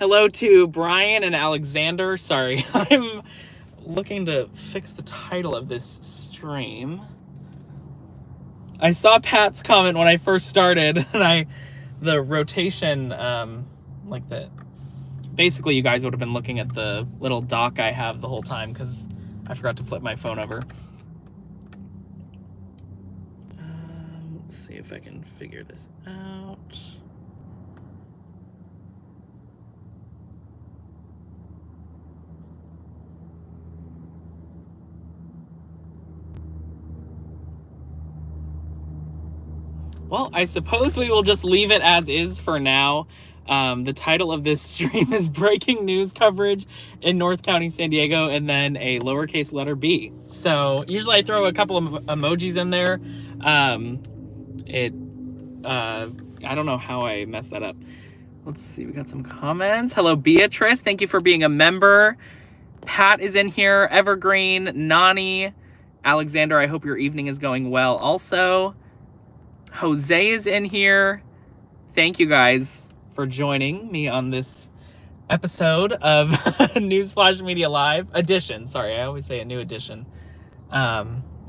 Hello to Brian and Alexander. Sorry, I'm looking to fix the title of this stream. I saw Pat's comment when I first started, and the rotation, basically you guys would have been looking at the little dock I have the whole time because I forgot to flip my phone over. Let's see if I can figure this out. Well, I suppose we will just leave it as is for now. The title of this stream is Breaking News Coverage in North County, San Diego, and then a lowercase letter B. So usually I throw a couple of emojis in there. I don't know how I messed that up. Let's see, we got some comments. Hello, Beatrice. Thank you for being a member. Pat is in here. Evergreen, Nani, Alexander, I hope your evening is going well also. Jose is in here. Thank you guys for joining me on this episode of Newsflash Media Live edition. Sorry, I always say a new edition.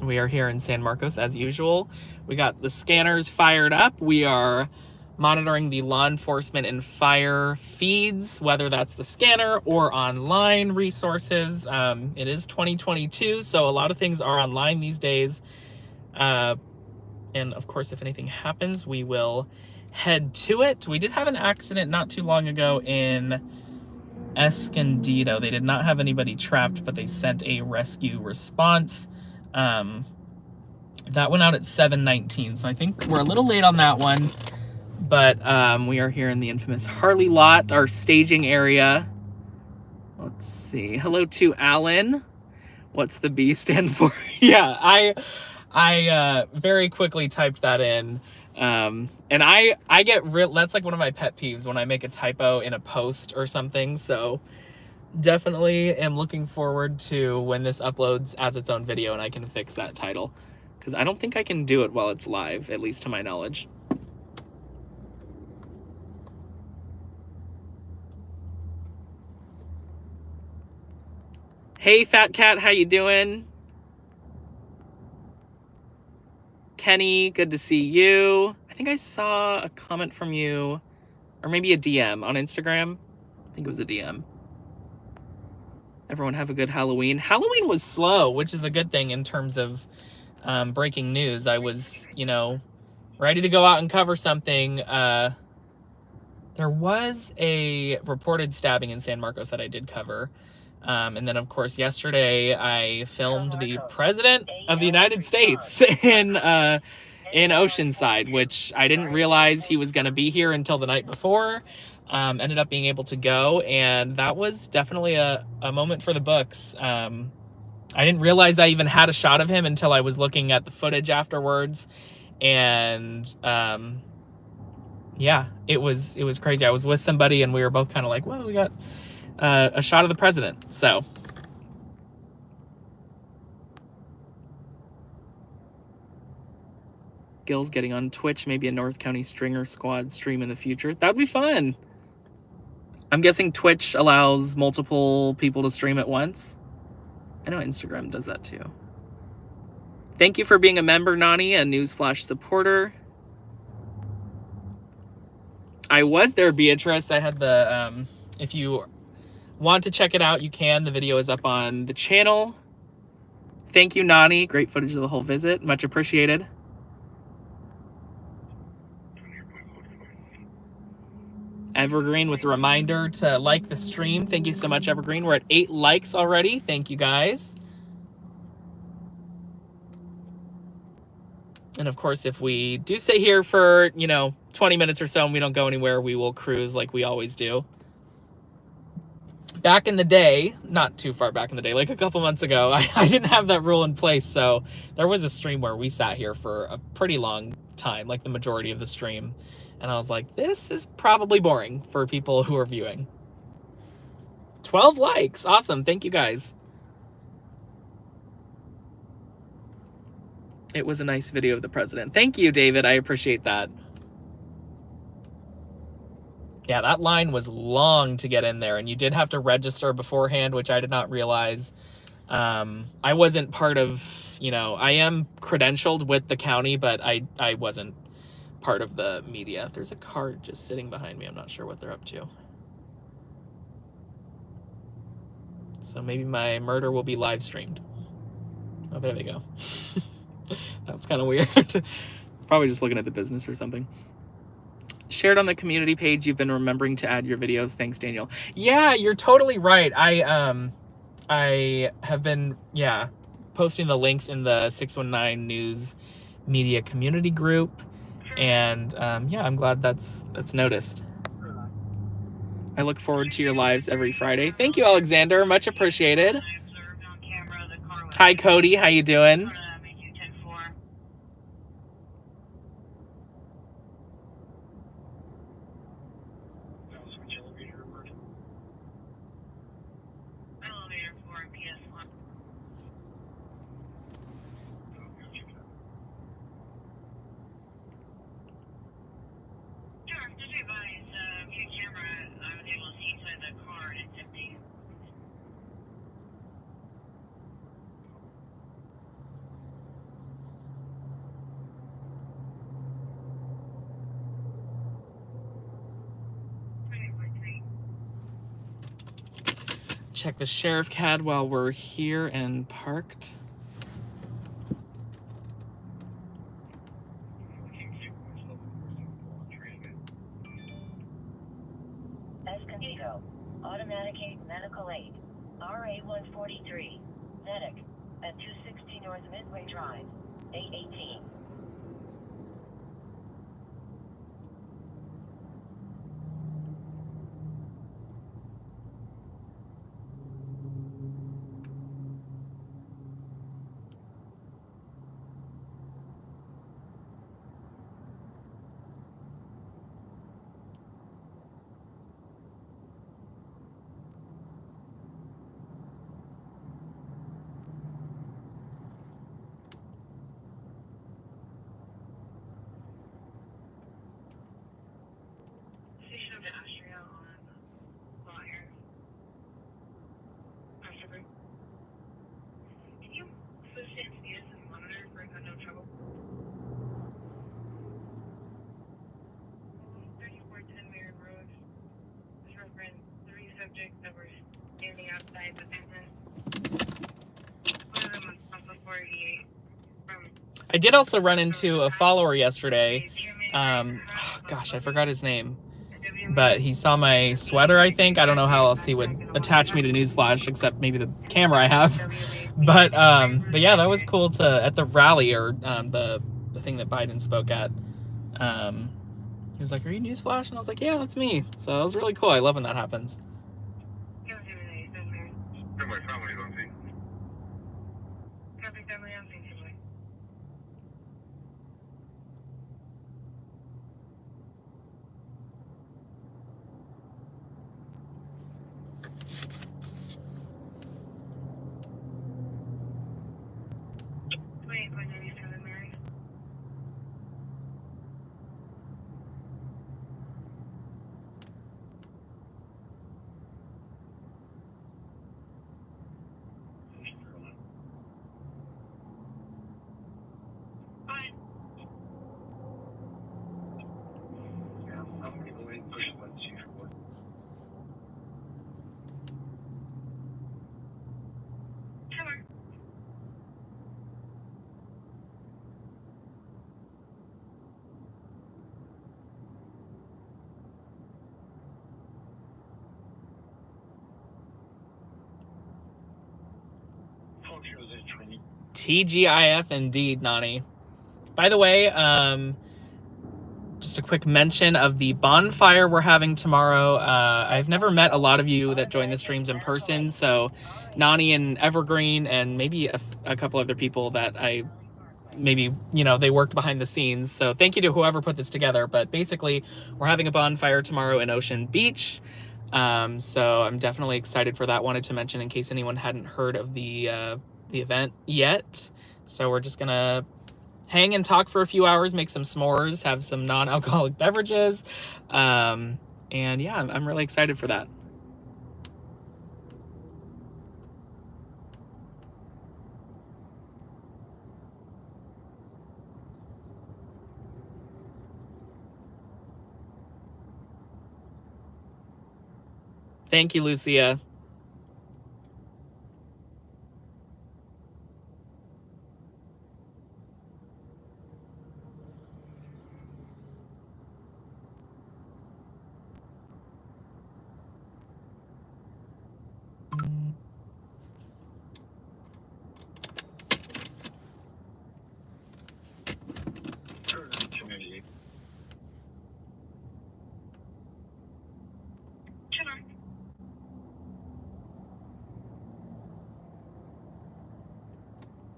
We are here in San Marcos as usual. We got the scanners fired up. We are monitoring the law enforcement and fire feeds, whether that's the scanner or online resources. It is 2022, so a lot of things are online these days. And of course, if anything happens, we will head to it. We did have an accident not too long ago in Escondido. They did not have anybody trapped, but they sent a rescue response. That went out at 7:19, so I think we're a little late on that one. But we are here in the infamous Harley lot, our staging area. Let's see. Hello to Alan. What's the B stand for? Yeah, I very quickly typed that in. And I get that's like one of my pet peeves when I make a typo in a post or something. So definitely am looking forward to when this uploads as its own video and I can fix that title. Because I don't think I can do it while it's live, at least to my knowledge. Hey, Fat Cat, how you doing? Kenny, good to see you. I think I saw a comment from you, or maybe a DM on Instagram. I think it was a DM. Everyone have a good Halloween. Halloween was slow, which is a good thing in terms of breaking news. I was, ready to go out and cover something. There was a reported stabbing in San Marcos that I did cover. And then, of course, yesterday I filmed the President of the United States in Oceanside, which I didn't realize he was going to be here until the night before. Ended up being able to go, and that was definitely a moment for the books. I didn't realize I even had a shot of him until I was looking at the footage afterwards, and yeah, it was crazy. I was with somebody, and we were both kind of like, "Whoa, we got a shot of the president." So Gil's getting on Twitch, maybe a North County Stringer Squad stream in the future. That would be fun. I'm guessing Twitch allows multiple people to stream at once. I know Instagram does that too. Thank you for being a member, Nani, a Newsflash supporter. I was there, Beatrice. I had the, if you want to check it out, you can. The video is up on the channel. Thank you, Nani. Great footage of the whole visit. Much appreciated. Evergreen with the reminder to like the stream. Thank you so much, Evergreen. We're at 8 likes already. Thank you, guys. And of course, if we do sit here for, 20 minutes or so and we don't go anywhere, we will cruise like we always do. Back in the day, not too far back in the day, like a couple months ago, I didn't have that rule in place. So there was a stream where we sat here for a pretty long time, like the majority of the stream. And I was like, this is probably boring for people who are viewing. 12 likes. Awesome. Thank you, guys. It was a nice video of the president. Thank you, David. I appreciate that. Yeah, that line was long to get in there, and you did have to register beforehand, which I did not realize. I wasn't part of, I am credentialed with the county, but I wasn't part of the media. There's a car just sitting behind me. I'm not sure what they're up to. So maybe my murder will be live streamed. Oh, there they go. That was kind of weird. Probably just looking at the business or something. Shared on the community page. You've been remembering to add your videos. Thanks, Daniel. Yeah, you're totally right. I have been, posting the links in the 619 News Media community group. And I'm glad that's noticed. I look forward to your lives every Friday. Thank you, Alexander. Much appreciated. Hi, Cody. How you doing? Check the sheriff CAD while we're here and parked. Escondido, automatic aid medical aid, RA 143, medic, at 260 North Midway Drive, A18. I did also run into a follower yesterday. Gosh, I forgot his name. But he saw my sweater, I think. I don't know how else he would attach me to Newsflash, except maybe the camera I have. But yeah, that was cool at the rally, or the thing that Biden spoke at. He was like, "Are you Newsflash?" And I was like, "Yeah, that's me." So that was really cool. I love when that happens. TGIF indeed, Nani. By the way, just a quick mention of the bonfire we're having tomorrow. I've never met a lot of you that join the streams in person, so Nani and Evergreen and maybe a couple other people that I maybe, they worked behind the scenes. So thank you to whoever put this together. But basically, we're having a bonfire tomorrow in Ocean Beach. So I'm definitely excited for that. Wanted to mention in case anyone hadn't heard of the event yet. So we're just gonna hang and talk for a few hours, make some s'mores, have some non-alcoholic beverages, And yeah, I'm really excited for that. Thank you, Lucia.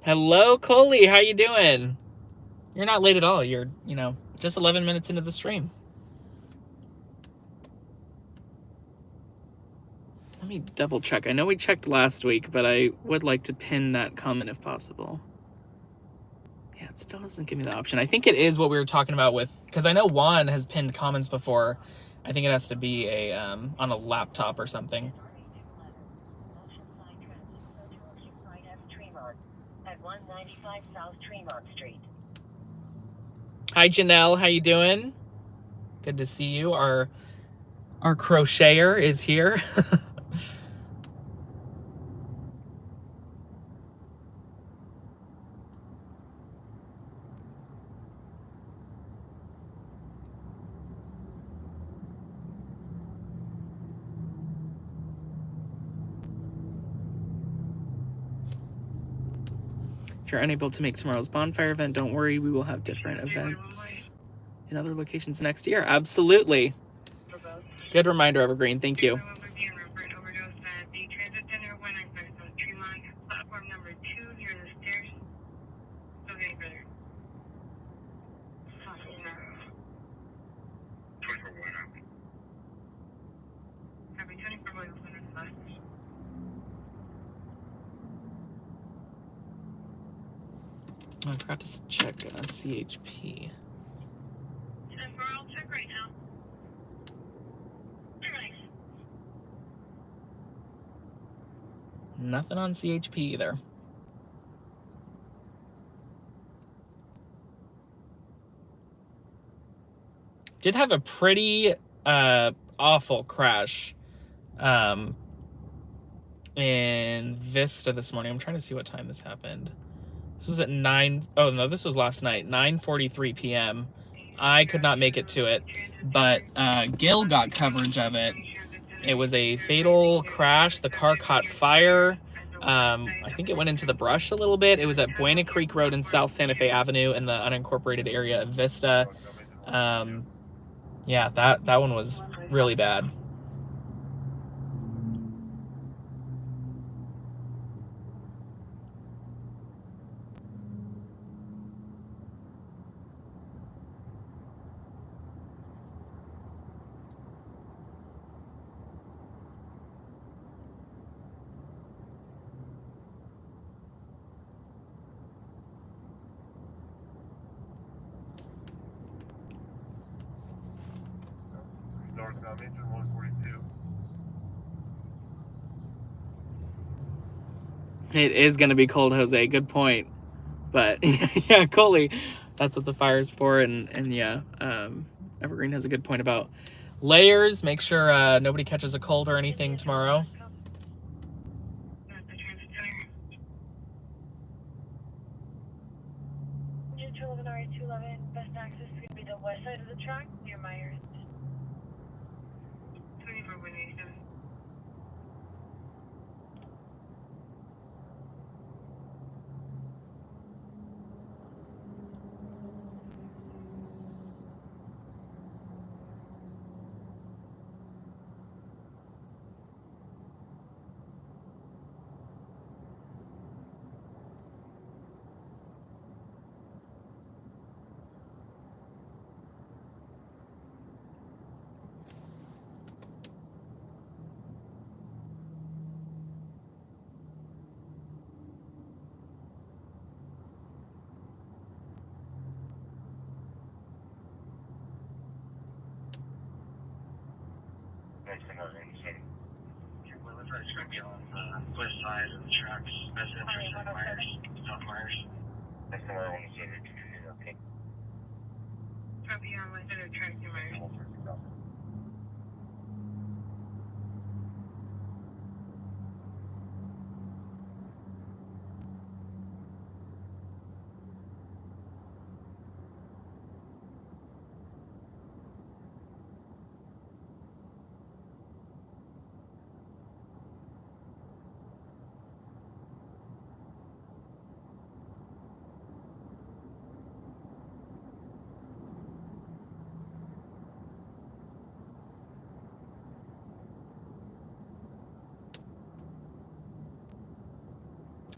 Hello, Coley. How you doing? You're not late at all. You're, just 11 minutes into the stream. Let me double check. I know we checked last week, but I would like to pin that comment if possible. Yeah, it still doesn't give me the option. I think it is what we were talking about with, because I know Juan has pinned comments before. I think it has to be a on a laptop or something. At 195 South Tremont Street. Hi, Janelle. How you doing? Good to see you. Our crocheter is here. If you're unable to make tomorrow's bonfire event, don't worry. We will have different events in other locations next year. Absolutely. Good reminder, Evergreen. Thank you. Oh, I forgot to check CHP. I'll check right now. Nothing on CHP either. Did have a pretty awful crash in Vista this morning. I'm trying to see what time this happened. This was at 9. Oh no, this was last night, 9:43 p.m. I could not make it to it, but Gil got coverage of it. It was a fatal crash. The car caught fire. I think it went into the brush a little bit. It was at Buena Creek Road and South Santa Fe Avenue in the unincorporated area of Vista. Yeah, that one was really bad. Northbound Mason 142. It is going to be cold, Jose. Good point. But yeah, Coley, that's what the fire's for. And yeah, Evergreen has a good point about layers. Make sure nobody catches a cold or anything tomorrow. Best access is going to be the west side of the track near Myers. 24-187. Okay, well, looks like it's going to be on the west side of the tracks. That's interesting. Myers, South Myers. That's the one I want to say. Okay. Copy on west side of the track near Myers.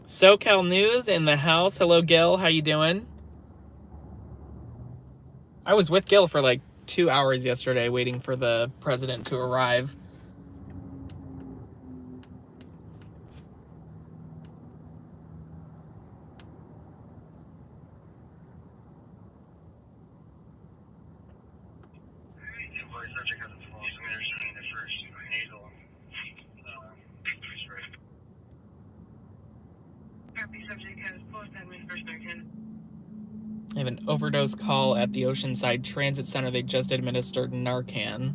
SoCal News in the house. Hello, Gil. How you doing? I was with Gil for like 2 hours yesterday waiting for the president to arrive. Yeah, well, subject has a false understanding the first nasal. Copy subject has post admin first American. I have an overdose call at the Oceanside Transit Center. They just administered Narcan.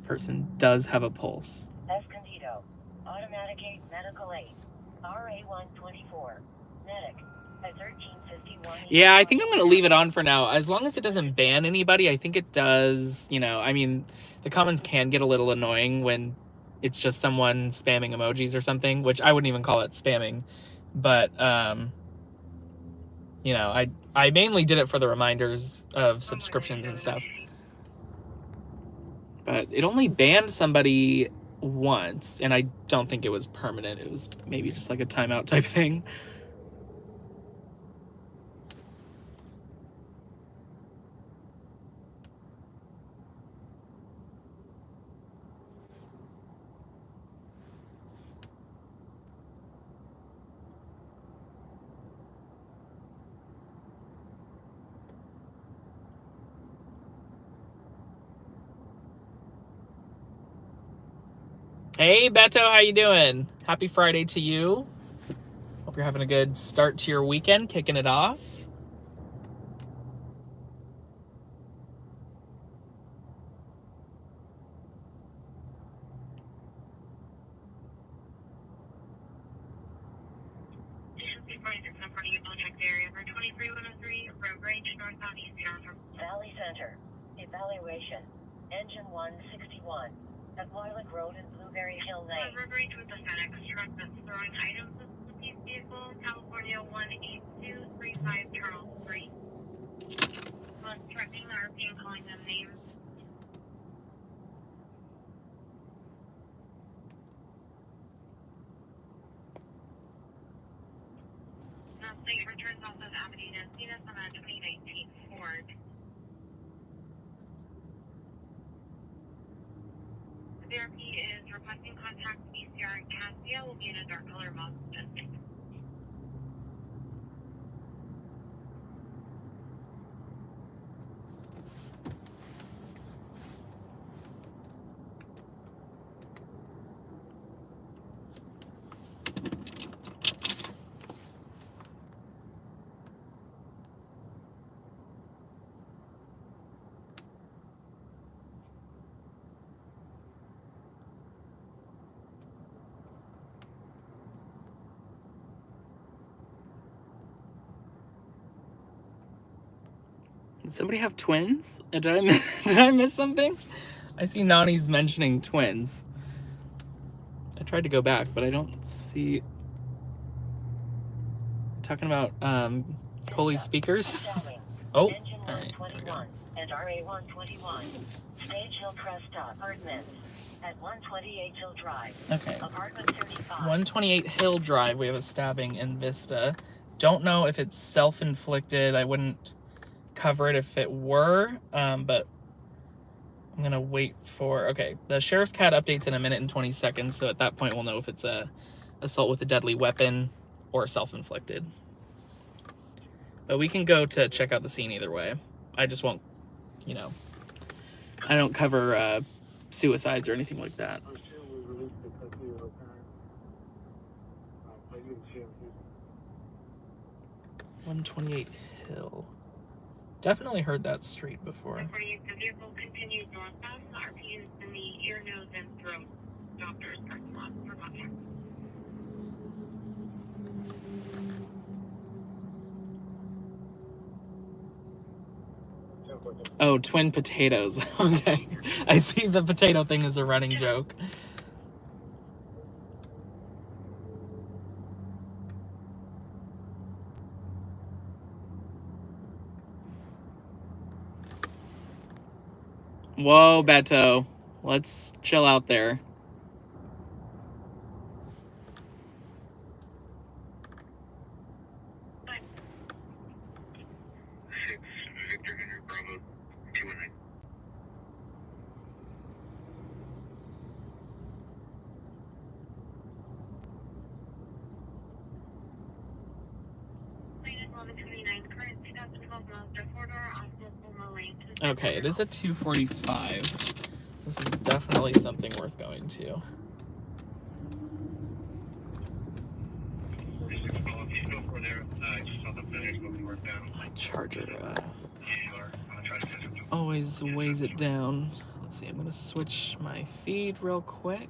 Person does have a pulse. Escondido. Automatic 8 medical aid. RA-124. Medic. At 1351. Yeah, I think I'm going to leave it on for now. As long as it doesn't ban anybody, I think it does, you know, I mean, the comments can get a little annoying when it's just someone spamming emojis or something, which I wouldn't even call it spamming. But, you know, I mainly did it for the reminders of subscriptions and stuff. But it only banned somebody once, and I don't think it was permanent. It was maybe just like a timeout type thing. Hey, Beto, how you doing? Happy Friday to you. Hope you're having a good start to your weekend, kicking it off. Valley Center. Evaluation. Engine 161. At Lilac Road and Blueberry Hill Lane. Reverberate with the FedEx truck that's throwing items into the police vehicle, California 18235 Charles Street. Was threatening the RP and calling them names. State returns off of Avenue Encinas on a 2019 Ford. The RP is requesting contact PCR and Cassia will be in a dark color Mazda. Does somebody have twins? Did I miss something? I see Nani's mentioning twins. I tried to go back, but I don't see... Talking about Coley's speakers? Oh, Engine all right, there we go. 121 and RA-121. Stage Hill Crest Apartments. At 128 Hill Drive. Okay. Apartment 35. 128 Hill Drive, we have a stabbing in Vista. Don't know if it's self-inflicted. I wouldn't cover it if it were, but I'm gonna wait for... Okay, the Sheriff's CAD updates in a minute and 20 seconds, so at that point we'll know if it's a assault with a deadly weapon or self-inflicted. But we can go to check out the scene either way. I just won't, you know, I don't cover suicides or anything like that. 128 Hill. Definitely heard that street before. The vehicle continues northbound. RPUs in the ear, nose, and throat. Doctors parking lot for contact. Oh, twin potatoes. Okay. I see the potato thing as a running joke. Whoa, Beto. Let's chill out there. Victor Henry Bravo 219. Okay, it is a 245. This is definitely something worth going to. My charger always weighs it down. Let's see, I'm gonna switch my feed real quick.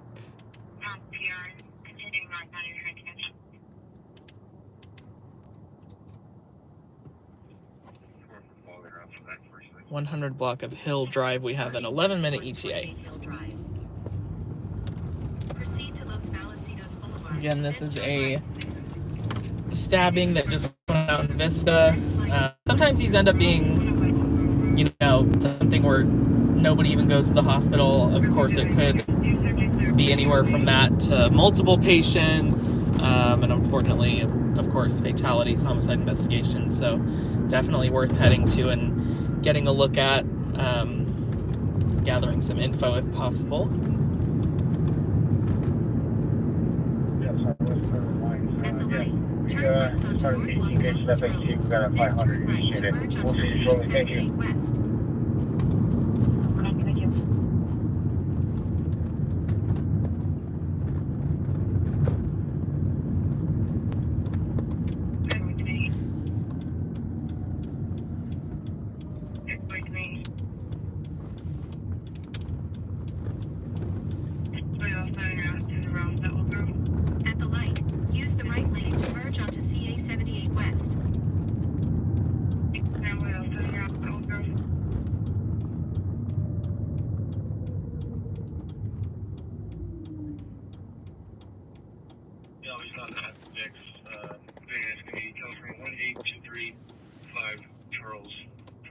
100 block of Hill Drive. We have an 11-minute ETA. Again, this is a stabbing that just went out in Vista. Sometimes these end up being, you know, something where nobody even goes to the hospital. Of course, it could be anywhere from that to multiple patients, and unfortunately, of course, fatalities, homicide investigations. So definitely worth heading to and getting a look at, gathering some info if possible. At the light, turn left onto North Los Angeles Road, then turn right to merge onto CA78 West. At the light, use the right lane to merge onto CA78 West. Yeah, we saw that. Next, it's going to be California 18235 Charles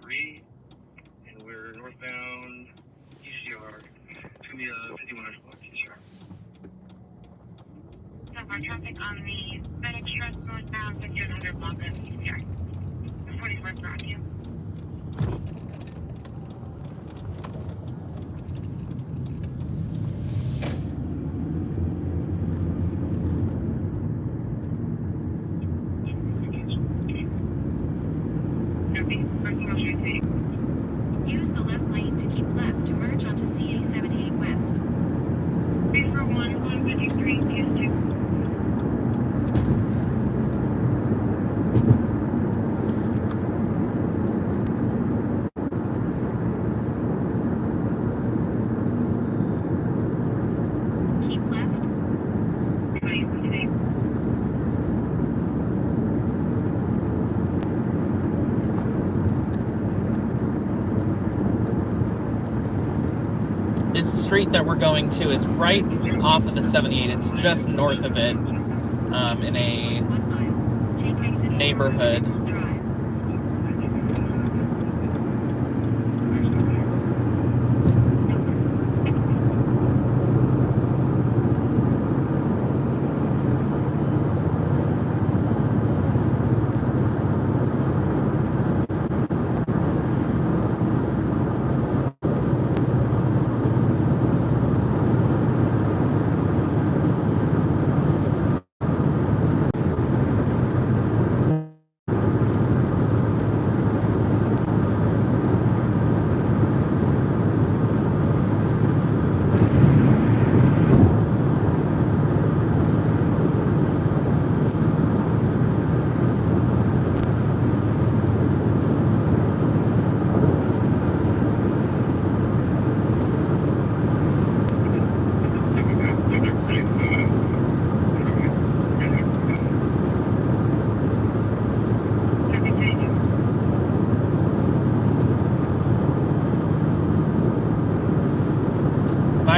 3, and we're northbound ECR. It's going to be a 5100 block ECR. So for traffic on the FedEx Trust northbound 5100 block of ECR. 44th Rocky. Use the left lane to keep left to merge onto CA78 West. 341 153 Houston. Keep left. This street that we're going to is right off of the 78. It's just north of it, in a 6.1 miles. Take exit 4 neighborhood. to Emerald Drive.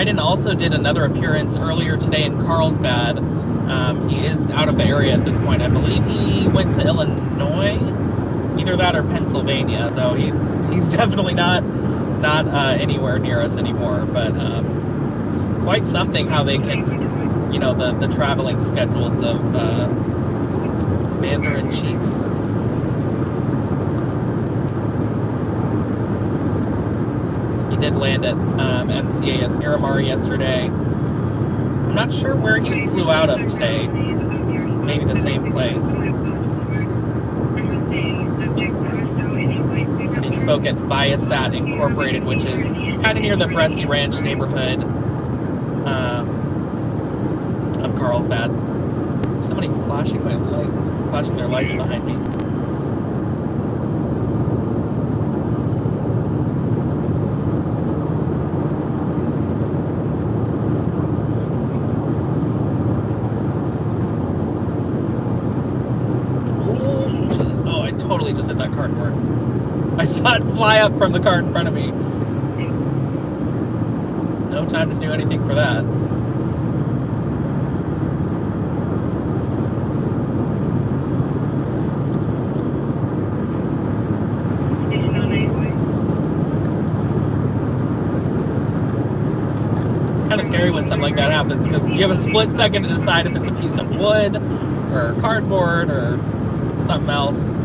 Bryden also did another appearance earlier today in Carlsbad. He is out of the area at this point. I believe he went to Illinois, either that or Pennsylvania. So he's definitely not anywhere near us anymore. But it's quite something how they can, the traveling schedules of commander-in-chiefs. He did land at MCAS Miramar yesterday. I'm not sure where he flew out of today. Maybe the same place. And he spoke at Viasat Incorporated, which is kind of near the Bressy Ranch neighborhood of Carlsbad. Somebody flashing their lights behind me. Totally just hit that cardboard. I saw it fly up from the car in front of me. No time to do anything for that. It's kind of scary when something like that happens because you have a split second to decide if it's a piece of wood or cardboard or something else.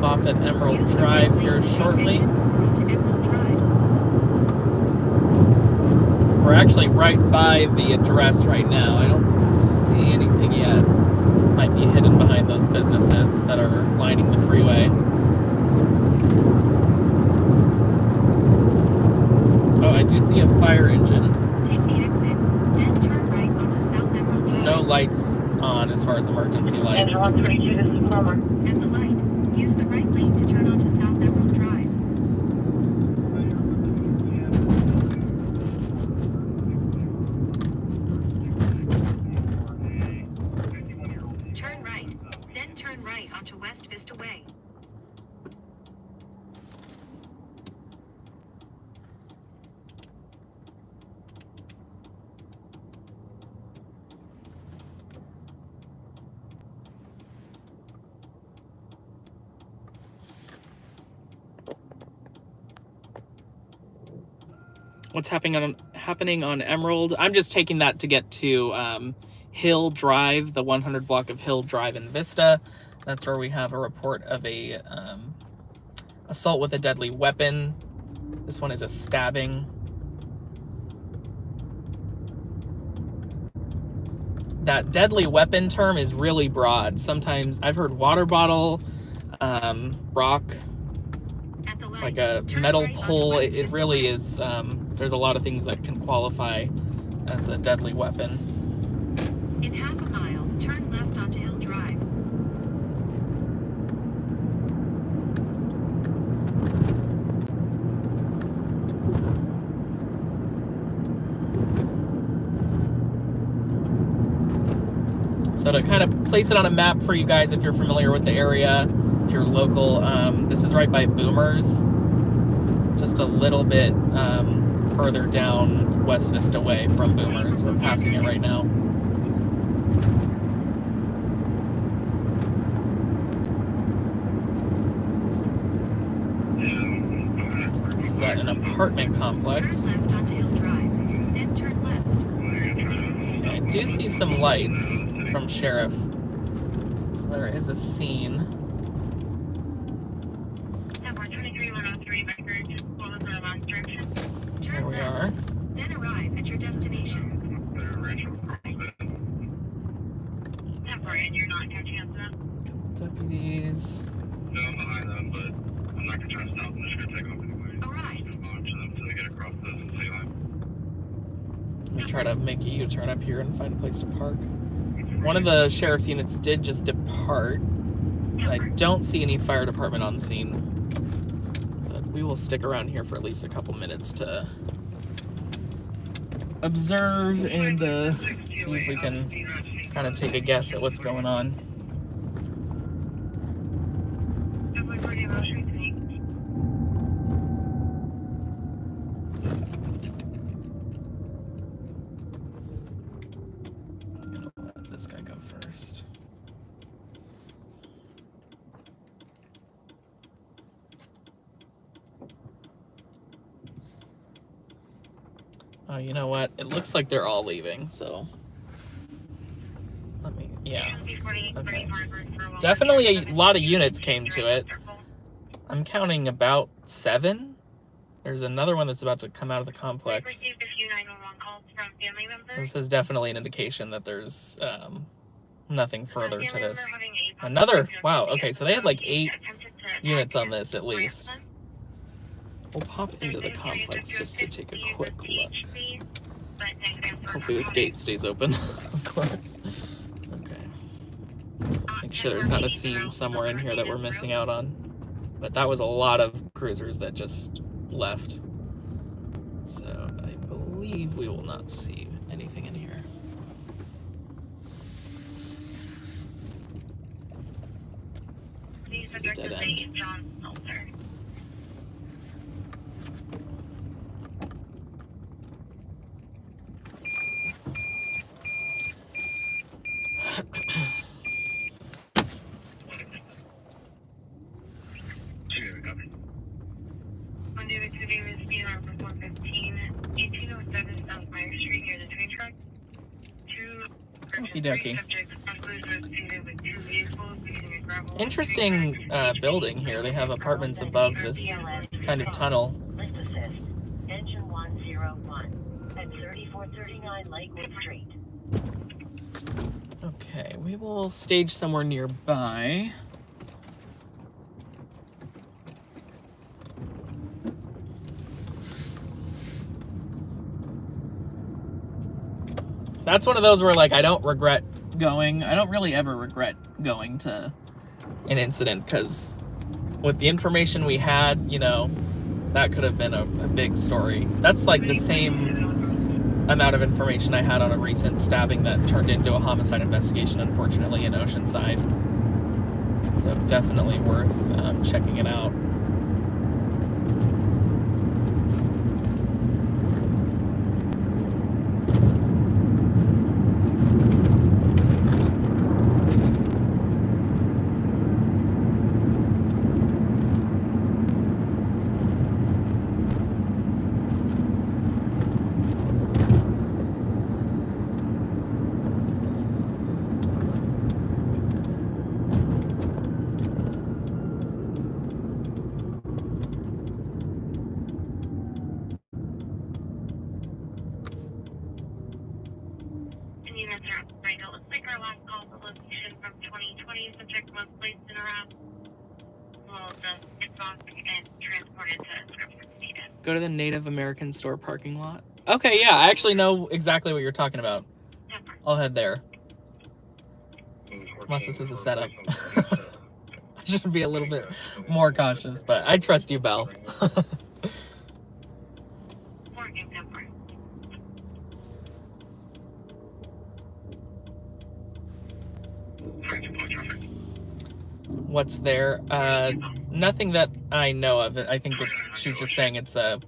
Off at Emerald Drive here shortly. We're actually right by the address right now. I don't see anything yet. Might be hidden behind those businesses that are lining the freeway. Oh, I do see a fire engine. Take the exit, then turn right onto South Emerald Drive. No lights on as far as emergency lights. Engine 122, this is Palmer. At the light, use the right lane to turn onto South Emerald Drive. Turn right, then turn right onto West Vista Way. What's happening on Emerald? I'm just taking that to get to Hill Drive, the 100 block of Hill Drive in Vista. That's where we have a report of a assault with a deadly weapon. This one is a stabbing. That deadly weapon term is really broad. Sometimes I've heard water bottle, rock, like a metal pole. It really is, there's a lot of things that can qualify as a deadly weapon. In half a mile, turn left So to kind of place it on a map for you guys, if you're familiar with the area, if you're local, this is right by Boomers, just a little bit further down West Vista Way from Boomers. We're passing it right now. This is at an apartment complex. Turn left onto Hill Drive, then turn left. Okay, I do see some lights from Sheriff. So there is a scene. Temper 23103 record. What was the last direction? Here Turn we left, are. then arrive at your destination. Temper, and you're not catching up to them? Deputies. No, I'm behind them, but I'm not gonna try to stop them. I'm just gonna take off anyway. Arrived. Just launch them until they get across the city line. Let me try to make a U-turn up here and find a place to park. One of the sheriff's units did just depart. And I don't see any fire department on scene. But we will stick around here for at least a couple minutes to observe and see if we can kind of take a guess at what's going on. Temper 23103. I'm gonna let this guy go first. Oh, you know what? It looks like they're all leaving, so let me, yeah. Okay. Definitely a lot of units came to it. I'm counting about 7. There's another one that's about to come out of the complex. Received a few 911 calls from family members. This is definitely an indication that there's nothing further to Family member this. having a Another, wow, okay, so they had like 8 attempted to units on attack this at his least. grandson. We'll pop into the There's complex just to take a use of quick look. THC, but negative for Hopefully this gate stays open, of course. Okay. Make sure there's not a scene somewhere in here that we're missing out on. But that was a lot of cruisers that just left. So I believe we will not see anything in here. These This is a dead addresses end. say John Stelter. Monday the city was speed on 415, 1807 South Meyer Street near the train track. Okie dokie. Subjects unclusive with 2 vehicles using a gravel. Interesting building here. They have apartments above this kind of tunnel. List assist. Engine 101 at 3439 Lakewood Street. Okay, we will stage somewhere nearby. That's one of those where, like, I don't regret going. I don't really ever regret going to an incident, because with the information we had, you know, that could have been a big story. That's like the same amount of information I had on a recent stabbing that turned into a homicide investigation, unfortunately, in Oceanside. So definitely worth checking it out. And units are right. It looks like our last call to location from 2020. Subject was placed in a wrap. We'll just get back and transport it to scripts if needed. Go to the Native American store parking lot. Okay, yeah, I actually know exactly what you're talking about. Temper. I'll head there. Unless this is a setup. I should be a little bit more cautious, but I trust you, Belle. Working temper. what's there. Nothing that I know of. I think that she's just saying it's a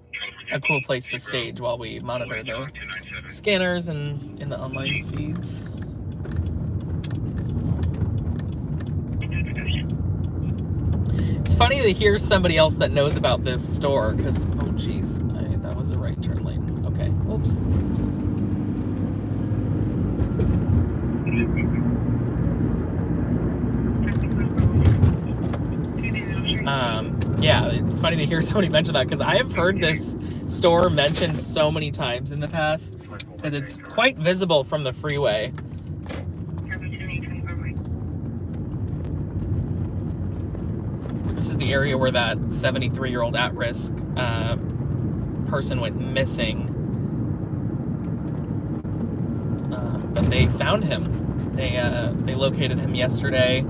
cool place to stage while we monitor the scanners and in the online feeds. It's funny to hear somebody else that knows about this store, because, oh geez, that was the right turn lane. Okay, oops. Yeah, it's funny to hear somebody mention that, because I have heard this store mentioned so many times in the past, because it's quite visible from the freeway. This is the area where that 73-year-old at-risk person went missing. But they found him. They located him yesterday,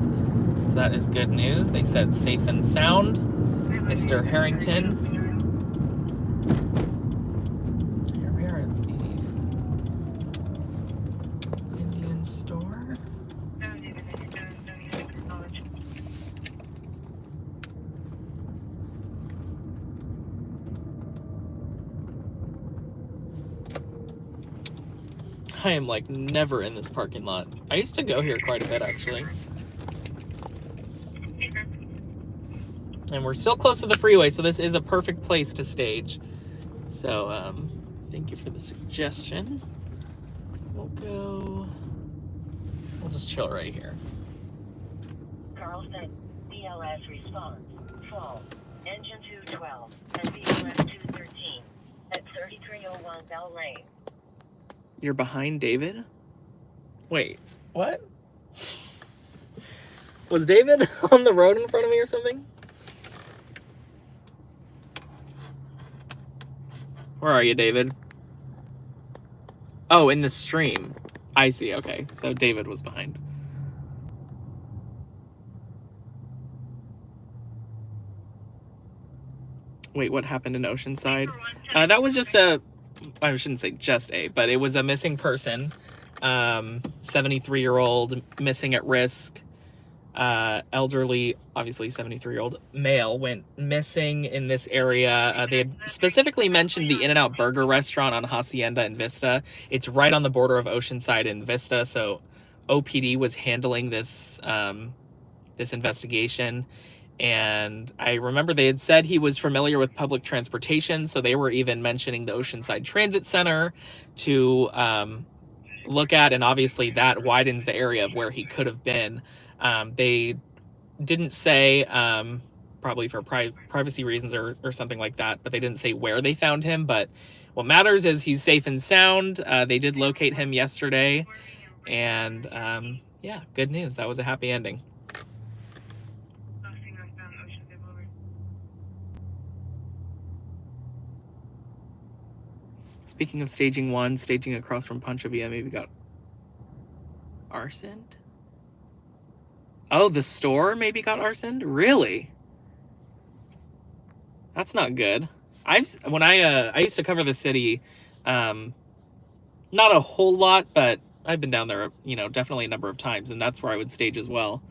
so that is good news. They said safe and sound. Mr. Harrington. Here we are at the Indian store. I am like never in this parking lot. I used to go here quite a bit actually. And we're still close to the freeway, so this is a perfect place to stage. So, thank you for the suggestion. We'll just chill right here. Carlsbad, BLS response, fall, engine 212, and BLS 213, at 3301 Bell Lane. You're behind David? Wait, what? Was David on the road in front of me or something? Where are you, David? Oh, in the stream. I see, okay. So David was behind. Wait, what happened in Oceanside? That was just I shouldn't say just but it was a missing person. 73-year-old, missing at risk. Elderly, obviously 73-year-old male went missing in this area. They had specifically mentioned the In-N-Out Burger restaurant on Hacienda and Vista. It's right on the border of Oceanside and Vista, so OPD was handling this this investigation. And I remember they had said he was familiar with public transportation, so they were even mentioning the Oceanside Transit Center to look at, and obviously that widens the area of where he could have been. They didn't say, probably for privacy reasons or something like that, but they didn't say where they found him. But what matters is he's safe and sound. They did locate him yesterday, and yeah, good news. That was a happy ending. Speaking of staging one, staging across from Pancho Villa maybe got arsoned. Oh, the store maybe got arsoned? Really? That's not good. I used to cover the city, not a whole lot, but I've been down there, definitely a number of times, and that's where I would stage as well.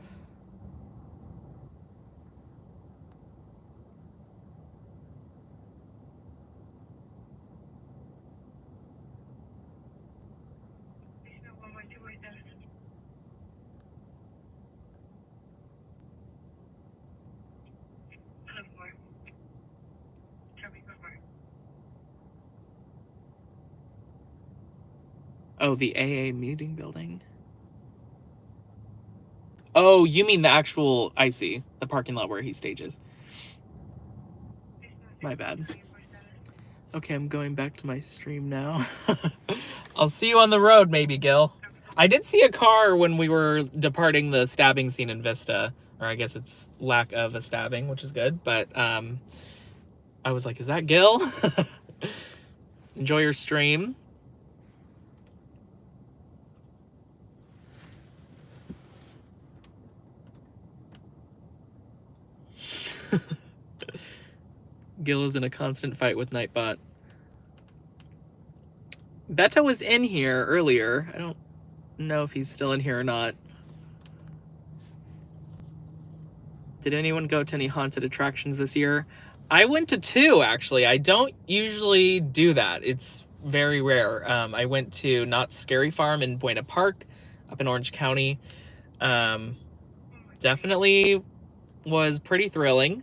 Oh, the AA meeting building. Oh, you mean the actual, I see, the parking lot where he stages. My bad. Okay, I'm going back to my stream now. I'll see you on the road, maybe, Gil. I did see a car when we were departing the stabbing scene in Vista, or I guess it's lack of a stabbing, which is good, but I was like, is that Gil? Enjoy your stream. Gil is in a constant fight with Nightbot. Beta was in here earlier. I don't know if he's still in here or not. Did anyone go to any haunted attractions this year? I went to 2, actually. I don't usually do that. It's very rare. I went to Knott's Scary Farm in Buena Park up in Orange County. Definitely was pretty thrilling.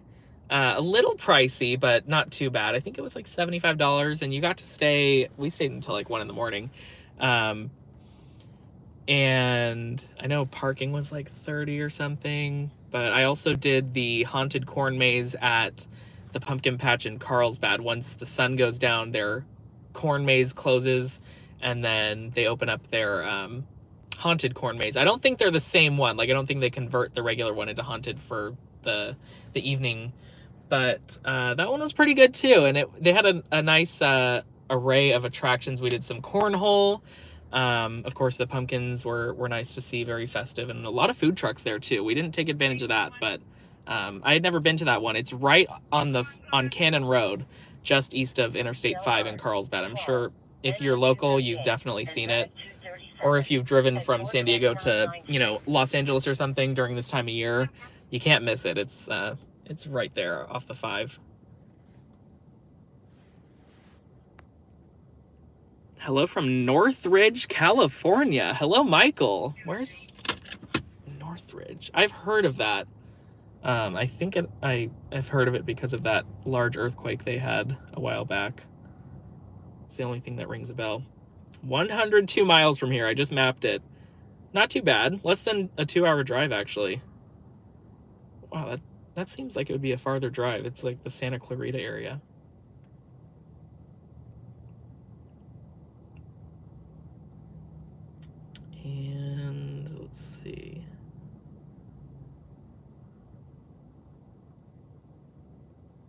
A little pricey, but not too bad. I think it was like $75, and you got to stay. We stayed until like 1 in the morning. And I know parking was like 30 or something, but I also did the haunted corn maze at the pumpkin patch in Carlsbad. Once the sun goes down, their corn maze closes, and then they open up their haunted corn maze. I don't think they're the same one. Like, I don't think they convert the regular one into haunted for the evening, but that one was pretty good too. And they had a nice array of attractions. We did some cornhole. Of course, the pumpkins were nice to see, very festive, and a lot of food trucks there too. We didn't take advantage of that, but I had never been to that one. It's right on Cannon Road, just east of Interstate 5 in Carlsbad. I'm sure if you're local, you've definitely seen it. Or if you've driven from San Diego to, Los Angeles or something during this time of year, you can't miss it. It's right there off the 5. Hello from Northridge, California. Hello, Michael. Where's Northridge? I've heard of that. I think I've heard of it because of that large earthquake they had a while back. It's the only thing that rings a bell. 102 miles from here. I just mapped it. Not too bad. Less than a 2-hour drive, actually. Wow, that seems like it would be a farther drive. It's like the Santa Clarita area. And let's see.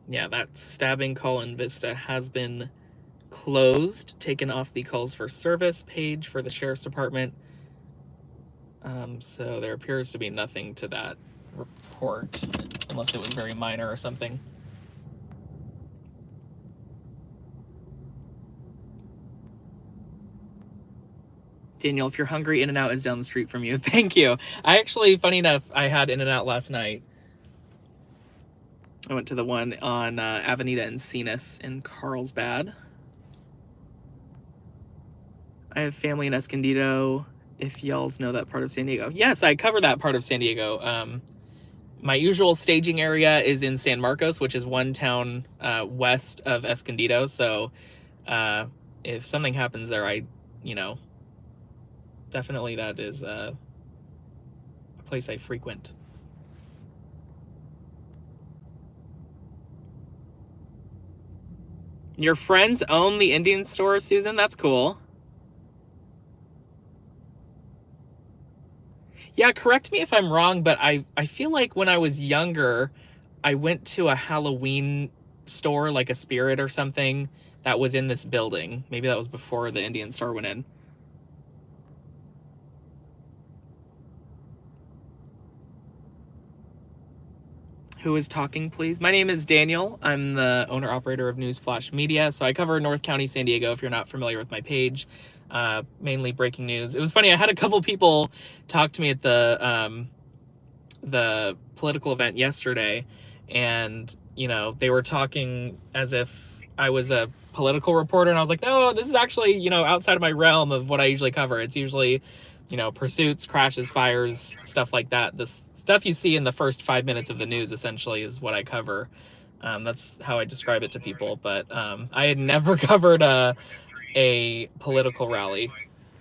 Yeah, that stabbing call in Vista has been closed, taken off the calls for service page for the sheriff's department. So there appears to be nothing to that report, unless it was very minor or something. Daniel, if you're hungry, In-N-Out is down the street from you. Thank you. I actually, funny enough, I had In-N-Out last night. I went to the one on Avenida Encinas in Carlsbad. I have family in Escondido, if y'all's know that part of San Diego. Yes, I cover that part of San Diego. My usual staging area is in San Marcos, which is one town west of Escondido. So if something happens there, definitely that is a place I frequent. Your friends own the Indian store, Susan? That's cool. Yeah, correct me if I'm wrong, but I feel like when I was younger, I went to a Halloween store, like a Spirit or something, that was in this building. Maybe that was before the Indian store went in. Who is talking, please? My name is Daniel. I'm the owner-operator of Newsflash Media, so I cover North County, San Diego, if you're not familiar with my page. Mainly breaking news. It was funny, I had a couple people talk to me at the political event yesterday, and, they were talking as if I was a political reporter, and I was like, no, this is actually, outside of my realm of what I usually cover. It's usually, pursuits, crashes, fires, stuff like that. The stuff you see in the first 5 minutes of the news, essentially, is what I cover. That's how I describe it to people. But I had never covered a political rally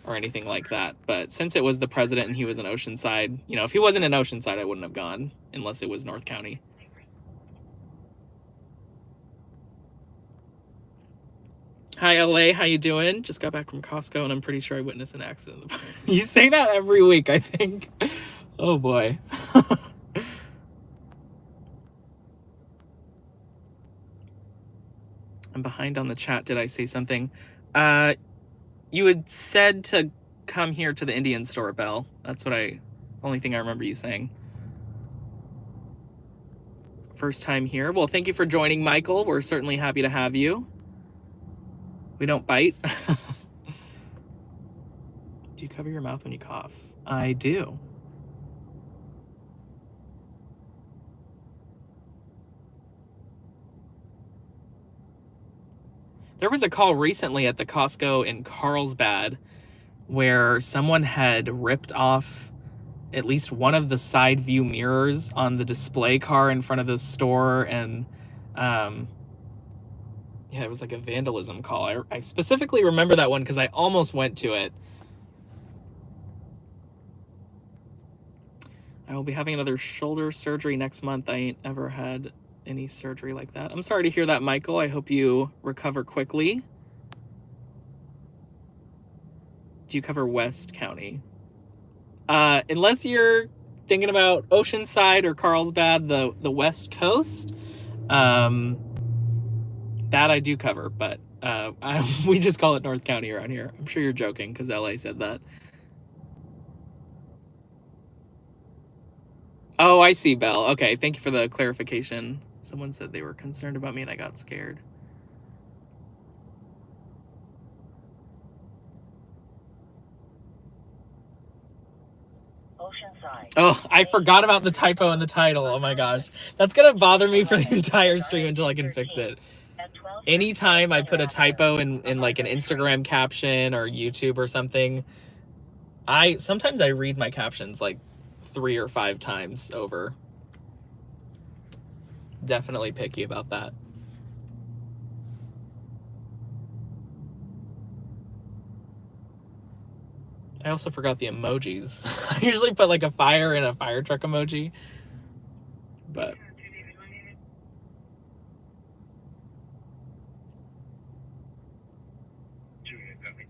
or anything like that. But since it was the president and he was in Oceanside, if he wasn't in Oceanside, I wouldn't have gone unless it was North County. Hi, LA. How you doing? Just got back from Costco, and I'm pretty sure I witnessed an accident. You say that every week, I think. Oh, boy. I'm behind on the chat. Did I say something? You had said to come here to the Indian store, Belle. That's what only thing I remember you saying. First time here. Well, thank you for joining, Michael. We're certainly happy to have you. We don't bite. Do you cover your mouth when you cough? I do. There was a call recently at the Costco in Carlsbad where someone had ripped off at least one of the side view mirrors on the display car in front of the store, and yeah, it was like a vandalism call. I specifically remember that one because I almost went to it. I will be having another shoulder surgery next month. I ain't ever had any surgery like that. I'm sorry to hear that, Michael. I hope you recover quickly. Do you cover West County? Unless you're thinking about Oceanside or Carlsbad, the West Coast, that I do cover, but we just call it North County around here. I'm sure you're joking because LA said that. Oh, I see, Belle. Okay, thank you for the clarification. Someone said they were concerned about me and I got scared. Oceanside. Oh, I forgot about the typo in the title. Oh my gosh. That's gonna bother me for the entire stream until I can fix it. Anytime I put a typo in like an Instagram caption or YouTube or something, sometimes I read my captions like 3 or 5 times over. Definitely picky about that. I also forgot the emojis. I usually put like a fire and a fire truck emoji, but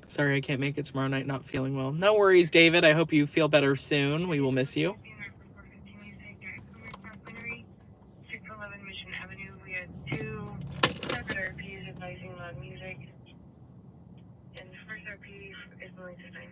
sorry I can't make it tomorrow night, not feeling well. No worries, David. I hope you feel better soon. We will miss you. 611 Mission Avenue. We had 2 separate RPs advising loud music. And the first RP is willing to sign.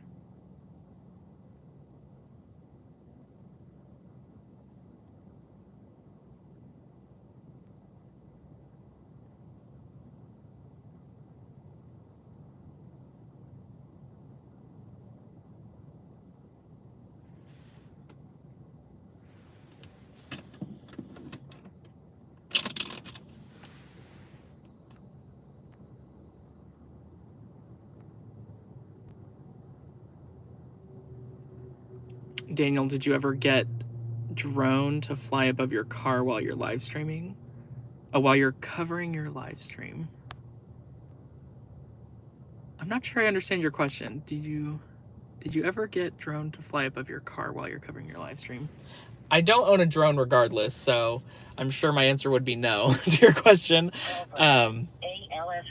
Daniel, did you ever get drone to fly above your car while you're live streaming? Oh, while you're covering your live stream. I'm not sure I understand your question. Did you ever get drone to fly above your car while you're covering your live stream? I don't own a drone regardless, so I'm sure my answer would be no to your question. ALS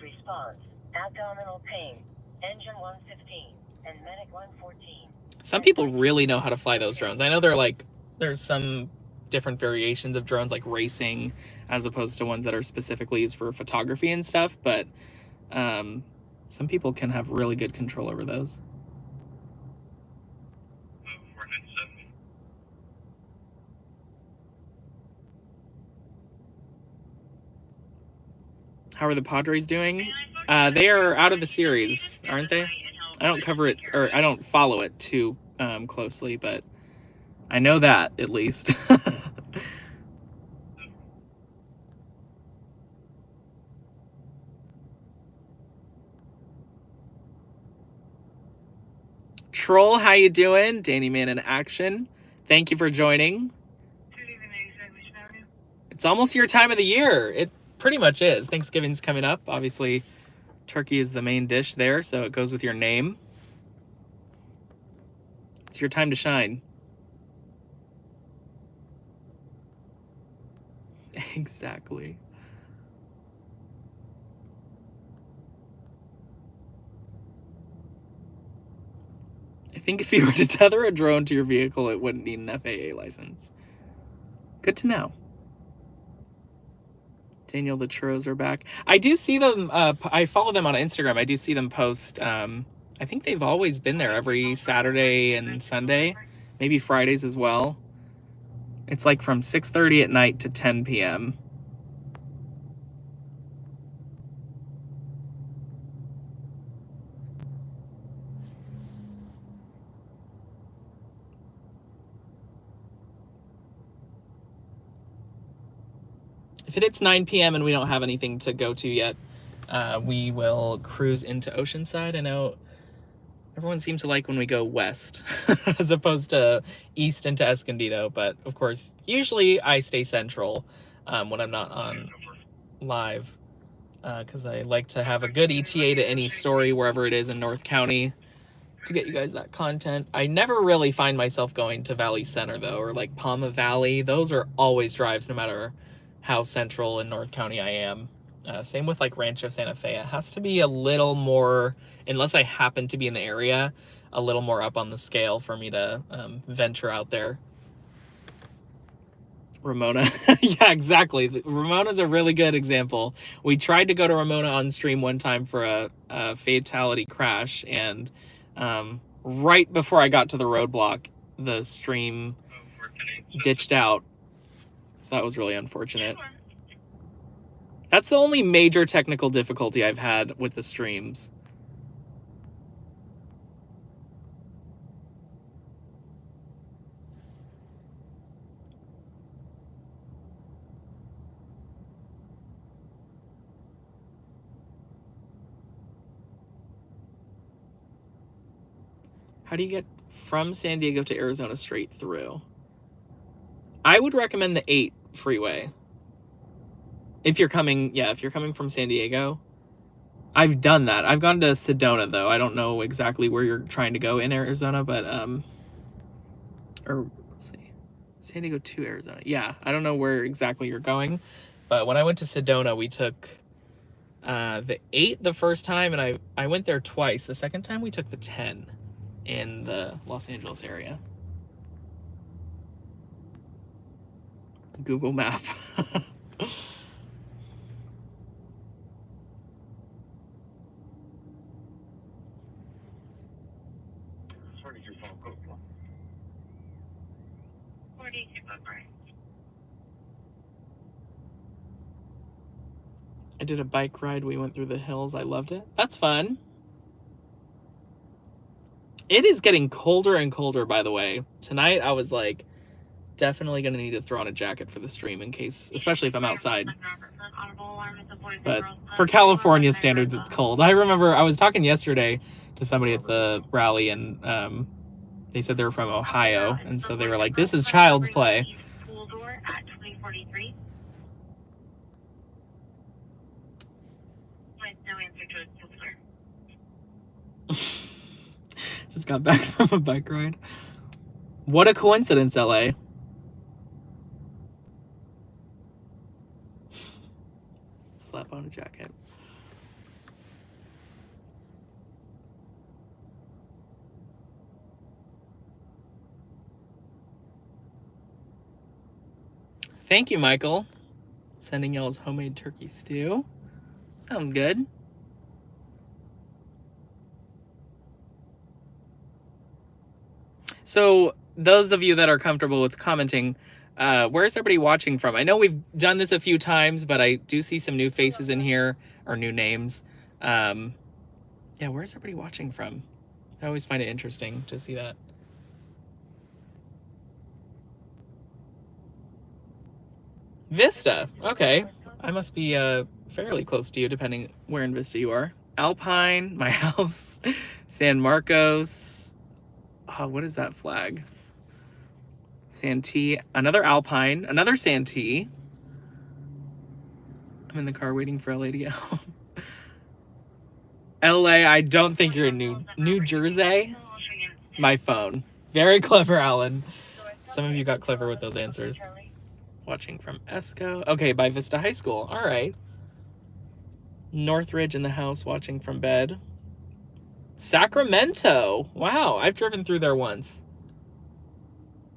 response, abdominal pain, engine 115, and medic 114. Some people really know how to fly those drones. I know there's some different variations of drones like racing as opposed to ones that are specifically used for photography and stuff, but some people can have really good control over those. How are the Padres doing? They are out of the series, aren't they? I don't cover it, or I don't follow it too closely, but I know that at least. Troll, how you doing? Danny Man in action. Thank you for joining. It's almost your time of the year. It pretty much is. Thanksgiving's coming up. Obviously, turkey is the main dish there, so it goes with your name. It's your time to shine. Exactly. I think if you were to tether a drone to your vehicle, it wouldn't need an FAA license. Good to know. Daniel, the churros are back. I do see them. I follow them on Instagram. I do see them post. I think they've always been there every Saturday and Sunday, maybe Fridays as well. It's like from 6:30 at night to 10 p.m. If it hits 9 p.m. and we don't have anything to go to yet, we will cruise into Oceanside. I know everyone seems to like when we go west as opposed to east into Escondido, but of course, usually I stay central when I'm not on live, because I like to have a good ETA to any story wherever it is in North County to get you guys that content. I never really find myself going to Valley Center though, or like Palma Valley. Those are always drives no matter how central in North County I am. Same with like Rancho Santa Fe. It has to be a little more, unless I happen to be in the area, a little more up on the scale for me to venture out there. Ramona. Yeah, exactly. Ramona's a really good example. We tried to go to Ramona on stream one time for a fatality crash, and right before I got to the roadblock, the stream ditched out. So that was really unfortunate. That's the only major technical difficulty I've had with the streams. How do you get from San Diego to Arizona straight through? I would recommend the 8 freeway. If you're coming from San Diego. I've done that. I've gone to Sedona though. I don't know exactly where you're trying to go in Arizona, but or let's see. San Diego to Arizona. Yeah, I don't know where exactly you're going, but when I went to Sedona, we took the 8 the first time, and I went there twice. The second time we took the 10 in the Los Angeles area. Google Map. I did a bike ride. We went through the hills. I loved it. That's fun. It is getting colder and colder, by the way. Tonight, I was like, definitely going to need to throw on a jacket for the stream in case, especially if I'm outside. But for California standards, it's cold. I remember I was talking yesterday to somebody at the rally, and they said they were from Ohio. And so they were like, this is child's play. Just got back from a bike ride. What a coincidence, LA. Slap on a jacket. Thank you, Michael. Sending y'all's homemade turkey stew. Sounds good. So those of you that are comfortable with commenting, where's everybody watching from? I know we've done this a few times, but I do see some new faces in here, or new names. Yeah, where's everybody watching from? I always find it interesting to see that. Vista, okay. I must be fairly close to you, depending where in Vista you are. Alpine, my house, San Marcos. Oh, what is that flag? Santee, another Alpine, another Santee. I'm in the car waiting for LA to get home. LA, I don't think you're in New Jersey. My phone. Very clever, Alan. Some of you got clever with those answers. Watching from Esco. Okay, by Vista High School. All right. Northridge in the house, watching from bed. Sacramento. Wow, I've driven through there once.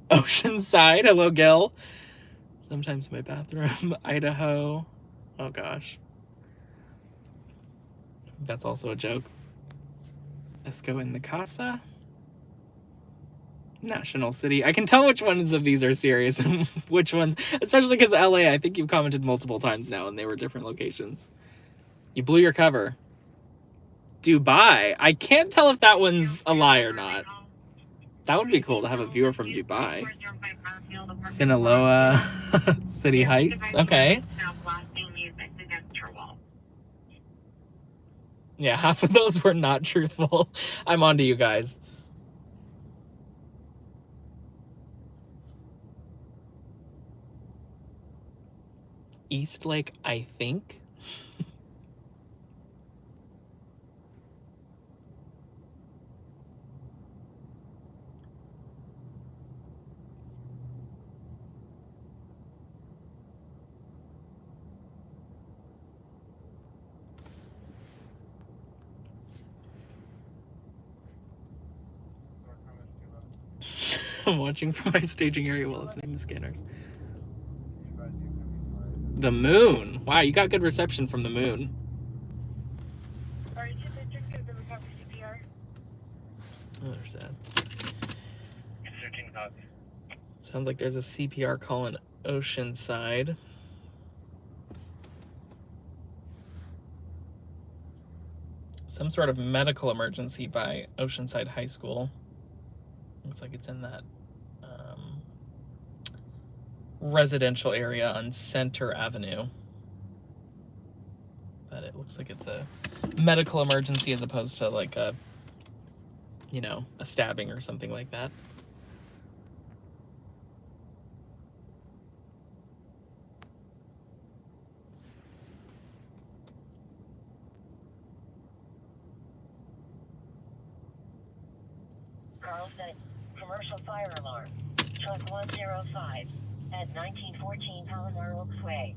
Oceanside. Hello, Gil. Sometimes my bathroom. Idaho. Oh, gosh. That's also a joke. Esco in the Casa. National City. I can tell which ones of these are serious and which ones, especially because LA, I think you've commented multiple times now and they were different locations. You blew your cover. Dubai. I can't tell if that one's a lie or not. That would be cool to have a viewer from Dubai. Sinaloa, City Heights. Okay. Yeah, half of those were not truthful. I'm on to you guys. Eastlake, I think. I'm watching from my staging area while listening to scanners. The moon. Wow, you got good reception from the moon. Alright, district could have been recovered CPR. Oh, there's that. 13 copy. Sounds like there's a CPR call in Oceanside. Some sort of medical emergency by Oceanside High School. Looks like it's in that residential area on Center Avenue. But it looks like it's a medical emergency as opposed to like a, you know, a stabbing or something like that. Carlsbad, commercial fire alarm. Truck 105 at 1914 Palomar Oaks Way.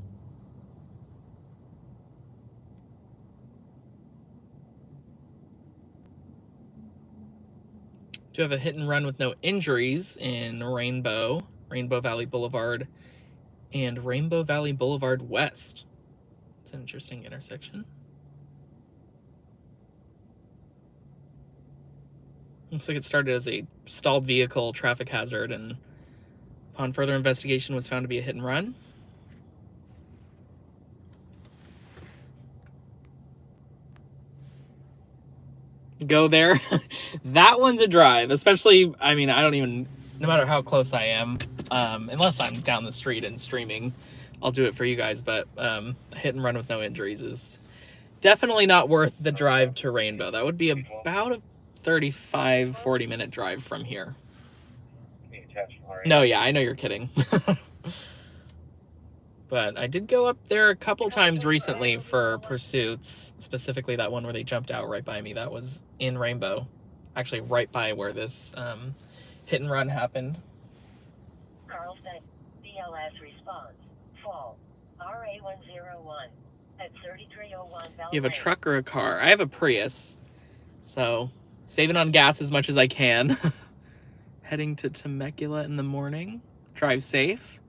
Do have a hit and run with no injuries in Rainbow Valley Boulevard, and Rainbow Valley Boulevard West. It's an interesting intersection. Looks like it started as a stalled vehicle traffic hazard, and upon further investigation was found to be a hit and run. Go there. That one's a drive, especially, I mean, I don't even, no matter how close I am, unless I'm down the street and streaming, I'll do it for you guys, but a hit and run with no injuries is definitely not worth the drive to Rainbow. That would be about a 35-40 minute drive from here. No, yeah, I know you're kidding. But I did go up there a couple times recently for pursuits, specifically that one where they jumped out right by me. That was in Rainbow, actually right by where this hit and run happened. Carlsbad, BLS response. Fall. RA101 at 3301 Bell You have a Lane. truck or a car? I have a Prius, so saving on gas as much as I can. Heading to Temecula in the morning. Drive safe.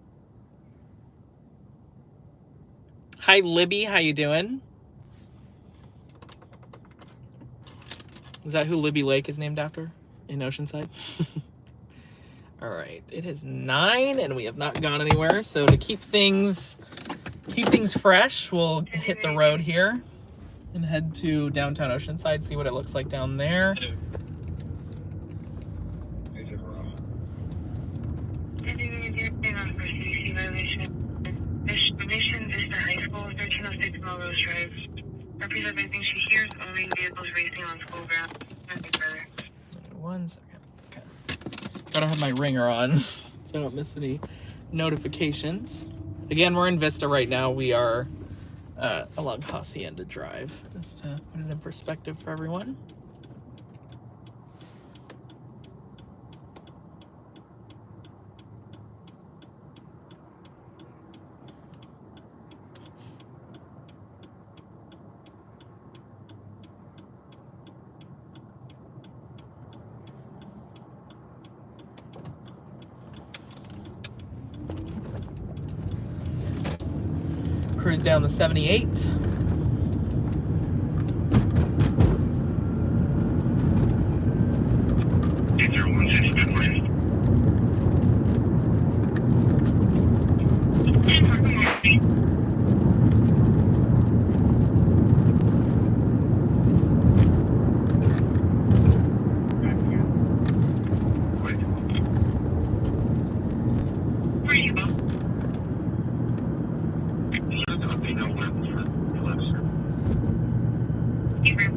Hi, Libby. How you doing? Is that who Libby Lake is named after in Oceanside? All right, it is 9 and we have not gone anywhere. So to keep things fresh, we'll hit the road here and head to downtown Oceanside, see what it looks like down there. Mission Vista High School, 1306 Melrose Drive. Repeat everything she hears, owning vehicles racing on school grounds. Nothing further. 1 second. Okay. Gotta have my ringer on so I don't miss any notifications. Again, we're in Vista right now. We are along Hacienda Drive, just to put it in perspective for everyone. Cruise down the 78. Where are you, Bo? Hey, bro.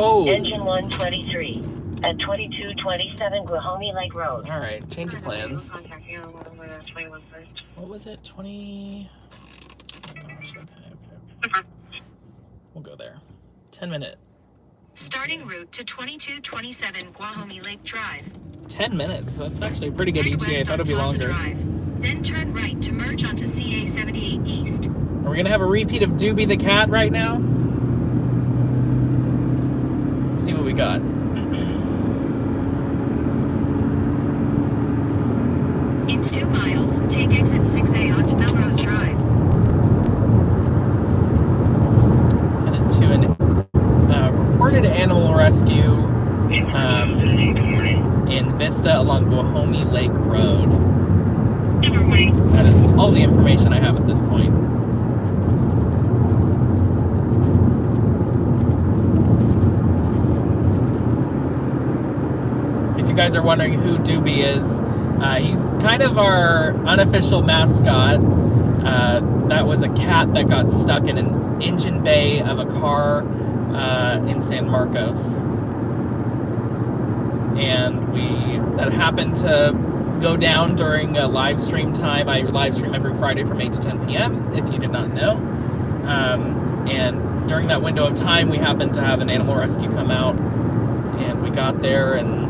Oh. Engine 123 at 2227 Guahomie Lake Road. All right, change of plans. Contact you on 21 first. What was it? 20. Oh gosh. Okay. We'll go there. 10-minute. Starting route to 2227 Guahomie Lake Drive. 10 minutes. That's actually a pretty good Head ETA. I west thought on it'd be Plaza longer. Drive. Then turn right to merge onto CA 78 East. Are we gonna have a repeat of Doobie the Cat right now? Let's see what we got. In 2 miles, take exit 6A onto Melrose Drive. Headed to an reported animal rescue in Vista along Guahomie Lake Road. That is all the information I have at this point. If you guys are wondering who Doobie is, he's kind of our unofficial mascot. That was a cat that got stuck in an engine bay of a car in San Marcos. And that happened to go down during a live stream time. I live stream every Friday from 8 to 10 p.m. if you did not know. And during that window of time, we happened to have an animal rescue come out, and we got there, and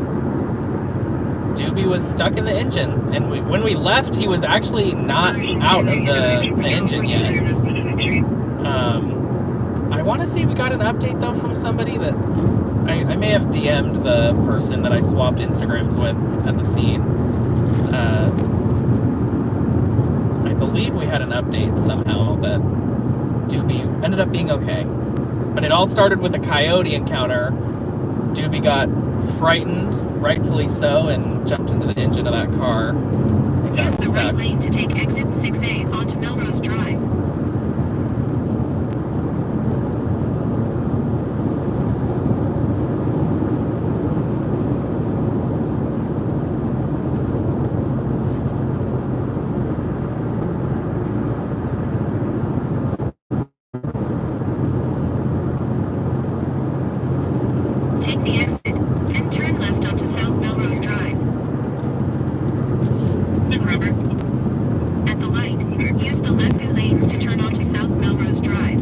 Doobie was stuck in the engine. And when we left, he was actually not out of the engine yet. I want to see if we got an update though from somebody that I may have DM'd the person that I swapped Instagrams with at the scene. I believe we had an update somehow that Doobie ended up being okay. But it all started with a coyote encounter. Doobie got frightened, rightfully so, and jumped into the engine of that car and got Use the right stuck. lane to take exit 6A onto Melrose Drive. Take the exit, then turn left onto South Melrose Drive. At the light, use the left two lanes to turn onto South Melrose Drive.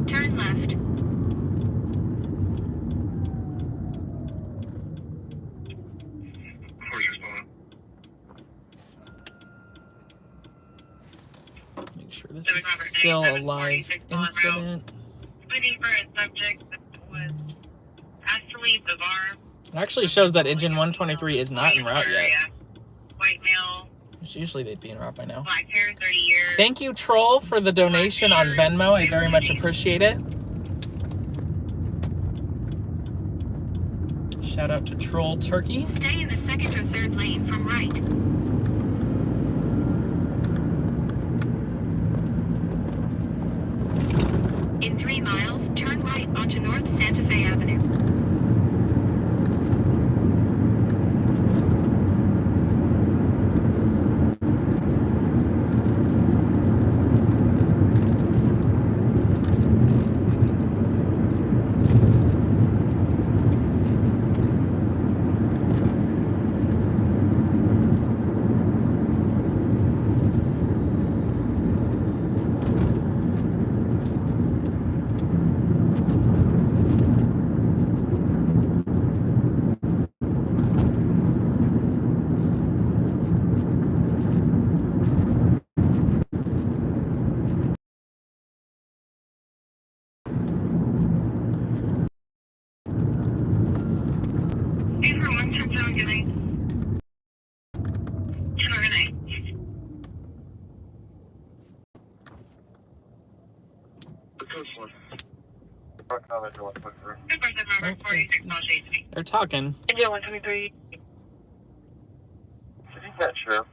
Turn left. Of course, respond. Make sure this is still a live incident. Waiting for a subject that was asked to leave the bar. It actually shows that engine 123 is not en route yet. White male, Which usually they'd be en route by now. black hair, 30 years. Thank you, Troll, for the donation on Venmo. I very much appreciate it. Shout out to Troll Turkey. Stay in the second or third lane from right. In 3 miles, turn right onto North Santa Fe Avenue. The coast one. They're talking. Engine 123. City Cat Sheriff.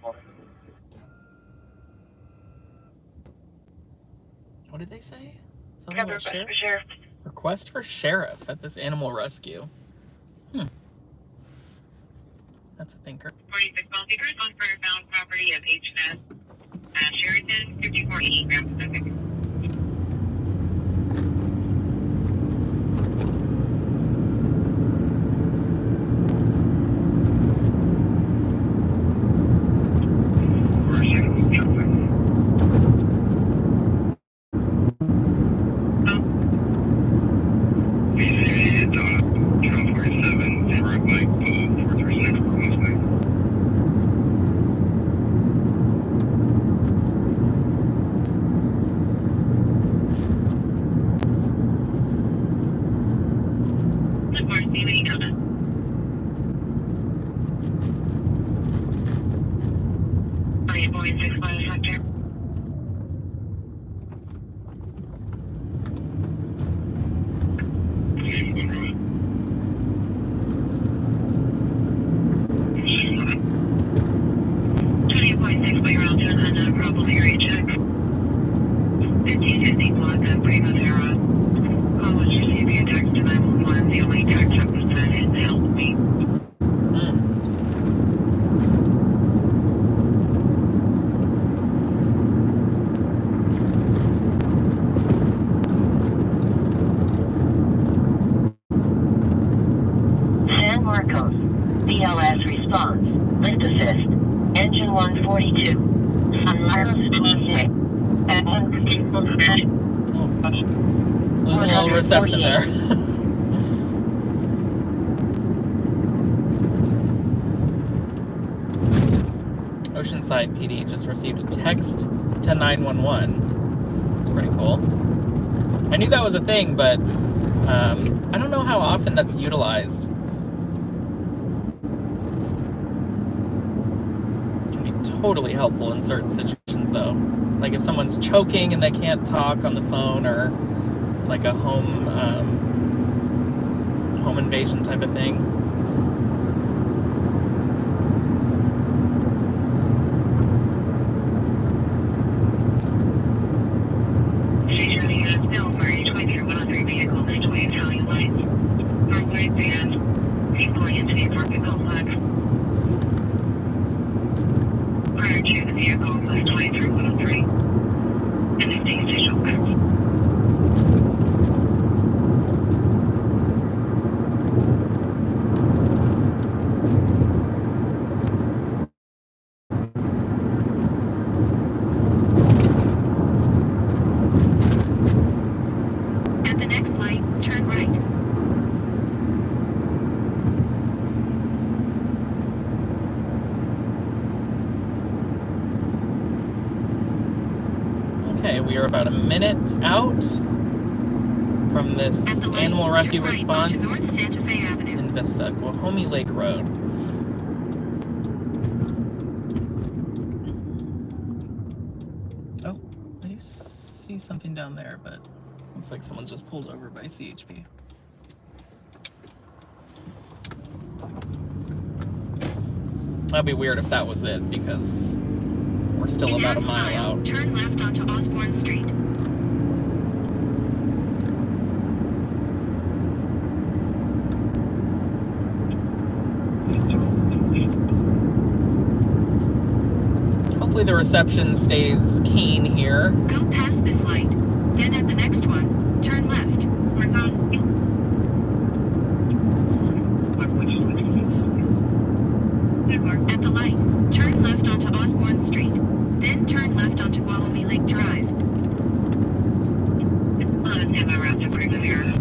What did they say? Something about sheriff? Sheriff. Request for sheriff at this animal rescue. That's a thinker. 46 Baltic, respond for found 3 of HMS Sheraton, 5480 Grand Pacific. We're San traffic. BCA, Channel 47, zero Mike, 436 for Mustang. Of course, see what you got. 8.6 by the sector. Monroe. 20.6 by route to an probably recheck. 1550 block of Primavera. Call was received via text to 911. The only text that was sent is help me. San Marcos. BLS response. Lift assist. Engine 142. San Marcos 28. At 152. Losing a little reception there. Oceanside PD just received a text to 911. That's pretty cool. I knew that was a thing, but I don't know how often that's utilized. It can be totally helpful in certain situations, though. Like if someone's choking and they can't talk on the phone, or like a home invasion type of thing. Station unit still for H23 vehicle, there's 20 Italian lights. For white van, deploying into the apartment complex. Prior to the vehicle was 23103. And the state station fence. At the next light, turn right. Okay, we are about a minute out from this At the light, animal rescue turn right response onto North Santa Fe Avenue. in Vista, Guajomie Lake Road. Oh, I do see something down there, but looks like someone's just pulled over by CHP. That'd be weird if that was it, because we're still In about half a mile out. turn left onto Osborne Street. Hopefully the reception stays keen here. Go past this light. Then at the next one, turn left. At the light, turn left onto Osborne Street. Then turn left onto Guajomie Lake Drive. Stand by route to Primavera.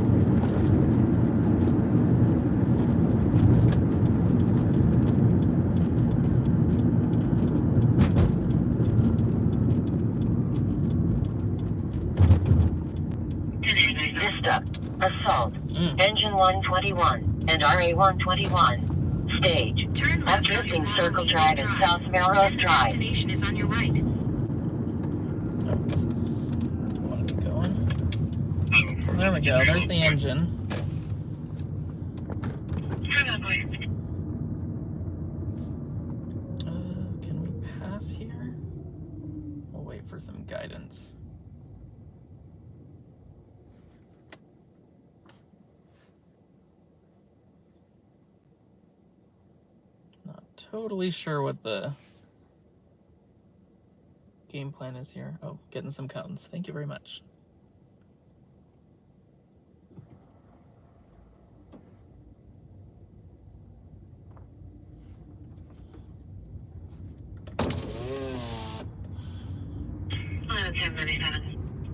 Vista. Assault. Engine 121 and RA 121. Stage. Turn left onto Uplifting Guajomie Circle Lake Drive and Drive. South Melrose Then the Drive. destination is on your right. Oh, this is where I want to be going. There we go. There's the engine. Can we pass here? We'll wait for some guidance. Not totally sure what the game plan is here. Oh, getting some cones. Thank you very much.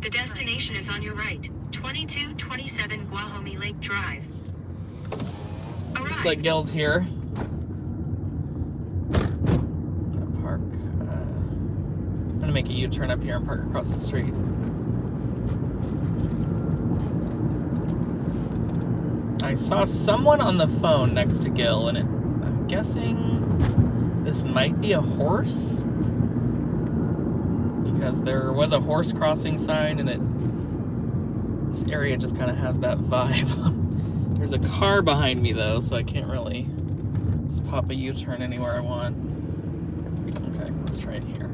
The destination is on your right. 2227 Guajome Lake Drive. Looks like Gil's here. I'm gonna park. I'm gonna make a U-turn up here and park across the street. I saw someone on the phone next to Gil, and I'm guessing this might be a horse, because there was a horse crossing sign, and this area just kind of has that vibe. There's a car behind me though, so I can't really just pop a U-turn anywhere I want. Okay, let's try it here.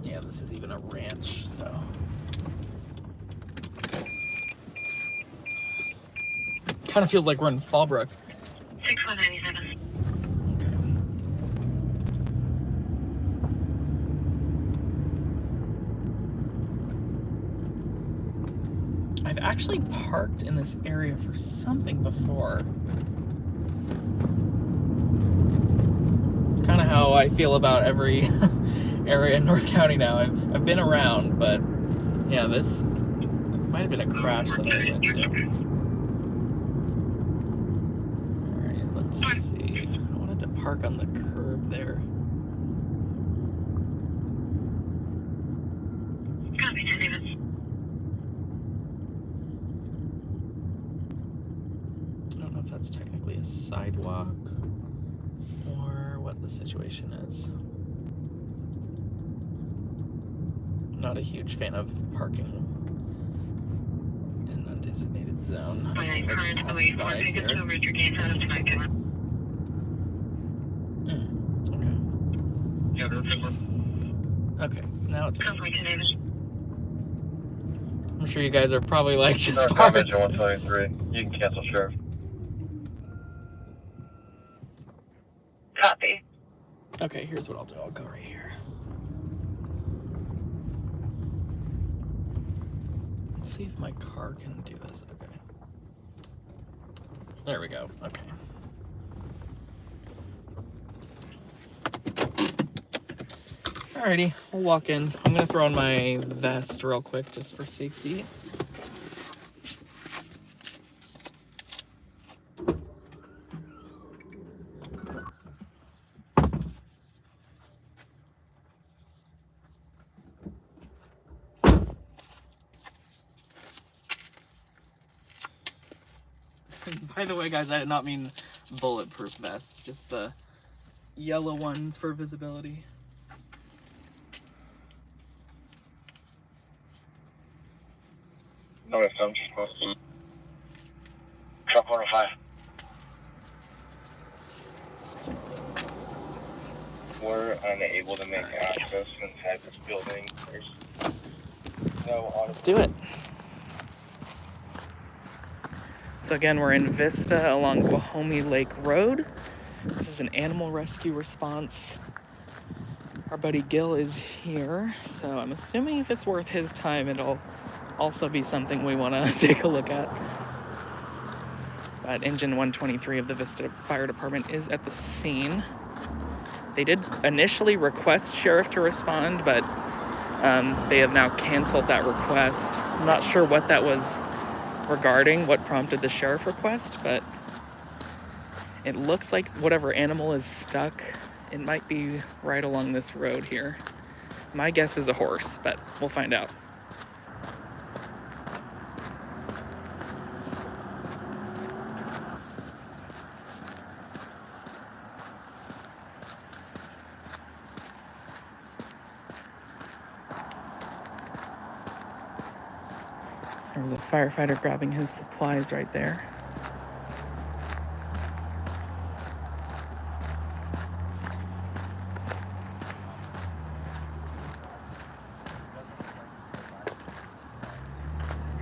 Yeah, this is even a ranch, so. Kind of feels like we're in Fallbrook. 6197. I've actually parked in this area for something before. It's kind of how I feel about every area in North County now. I've been around, but yeah, this might have been a crash that I went to. Alright, let's see. I wanted to park on the curb there. Copy, 10 Davis. That's technically a sidewalk or what the situation is. Not a huge fan of parking in an undesignated zone. My current way for ticket to Richard Gates out of tonight. Okay. Yeah, they're super. Okay, now it's. Copy, 10 Davis. I'm sure you guys are probably like just North parked. Engine 173. You can cancel, Sheriff. Copy. Okay, here's what I'll do. I'll go right here. Let's see if my car can do this. Okay. There we go. Okay. Alrighty, we'll walk in. I'm gonna throw on my vest real quick just for safety. By the way, guys, I did not mean bulletproof vest, just the yellow ones for visibility. No, if I'm just supposed to. Drop 105. We're unable to make access inside this building. There's no auto. Let's do it. So again, we're in Vista along Guajome Lake Road. This is an animal rescue response. Our buddy Gil is here, so I'm assuming if it's worth his time, it'll also be something we want to take a look at. But Engine 123 of the Vista Fire Department is at the scene. They did initially request Sheriff to respond, but they have now canceled that request. I'm not sure what that was regarding, what prompted the Sheriff request, but it looks like whatever animal is stuck, it might be right along this road here. My guess is a horse, but we'll find out. There was a firefighter grabbing his supplies right there.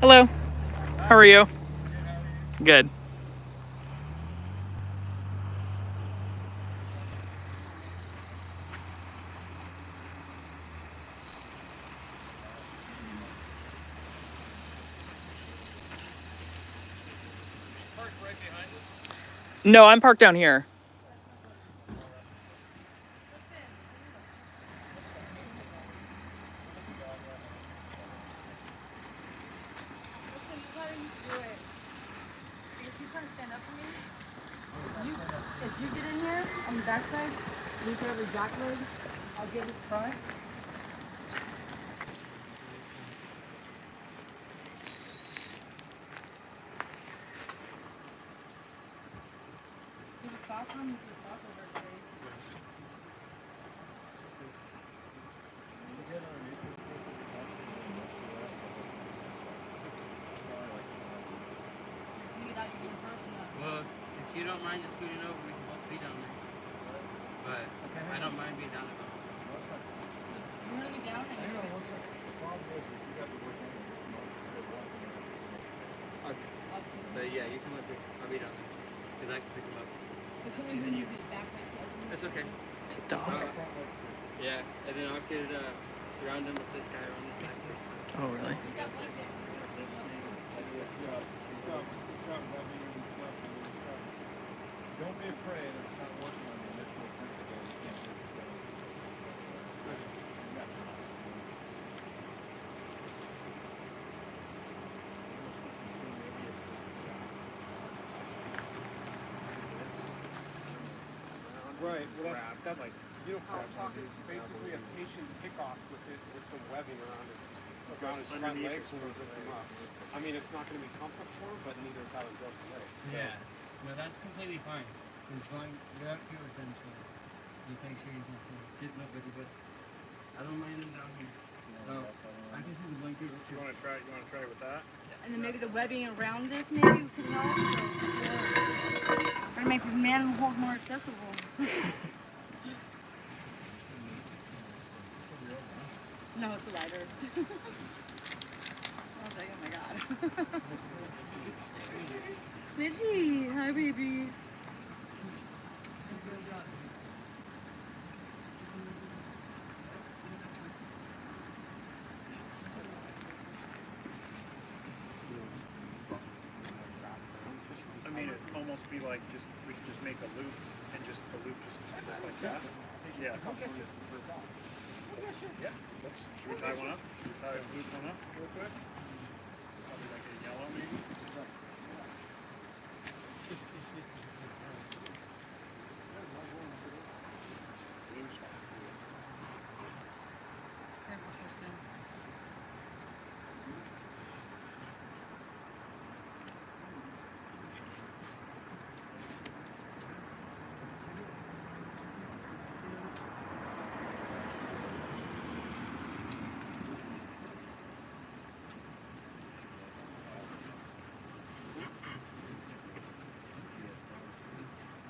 Hello. How are you? Good. No, I'm parked down here. Listen, he's not used to do it. Because he's trying to stand up for me. If you get in here on the backside, you put up his back legs, I'll get his front. He was soft on, he was soft over his face. You thought you did first, no. Well, if you don't mind just scooting over, we can both be down there. But I don't mind being down there by myself. You're gonna be down and you're gonna Okay. So yeah, you come up here. I'll be down there. Because I can pick him up. But somebody's gonna use his back face like That's okay. It's a dog. Yeah, and then I could surround him with this guy around his back. So. Oh, really? Don't be afraid if it's not working on the initial attempt again. You can't do it. Right, well that's like, you know how I'm talking, it's basically a patient kickoff with it, with some webbing around his front legs when we lift him up. I mean, it's not gonna be comfort for him, but neither is having broken legs. So. Yeah. No, that's completely fine. As long you're up here with them, so just make sure he's not getting up with you. But I don't mind him down here. So I can see the blanket. You wanna try it with that? And then maybe the webbing around this maybe could help. Or make these manholes more accessible. No, it's a lighter. I was like, oh my god. Snitchy, hi baby. I mean, it'd almost be like we could just make a loop and just the loop just like that. Yeah. Yeah. Should we tie one up? Should we tie a loop one up real quick? Probably like a yellow maybe. Careful, Tristan.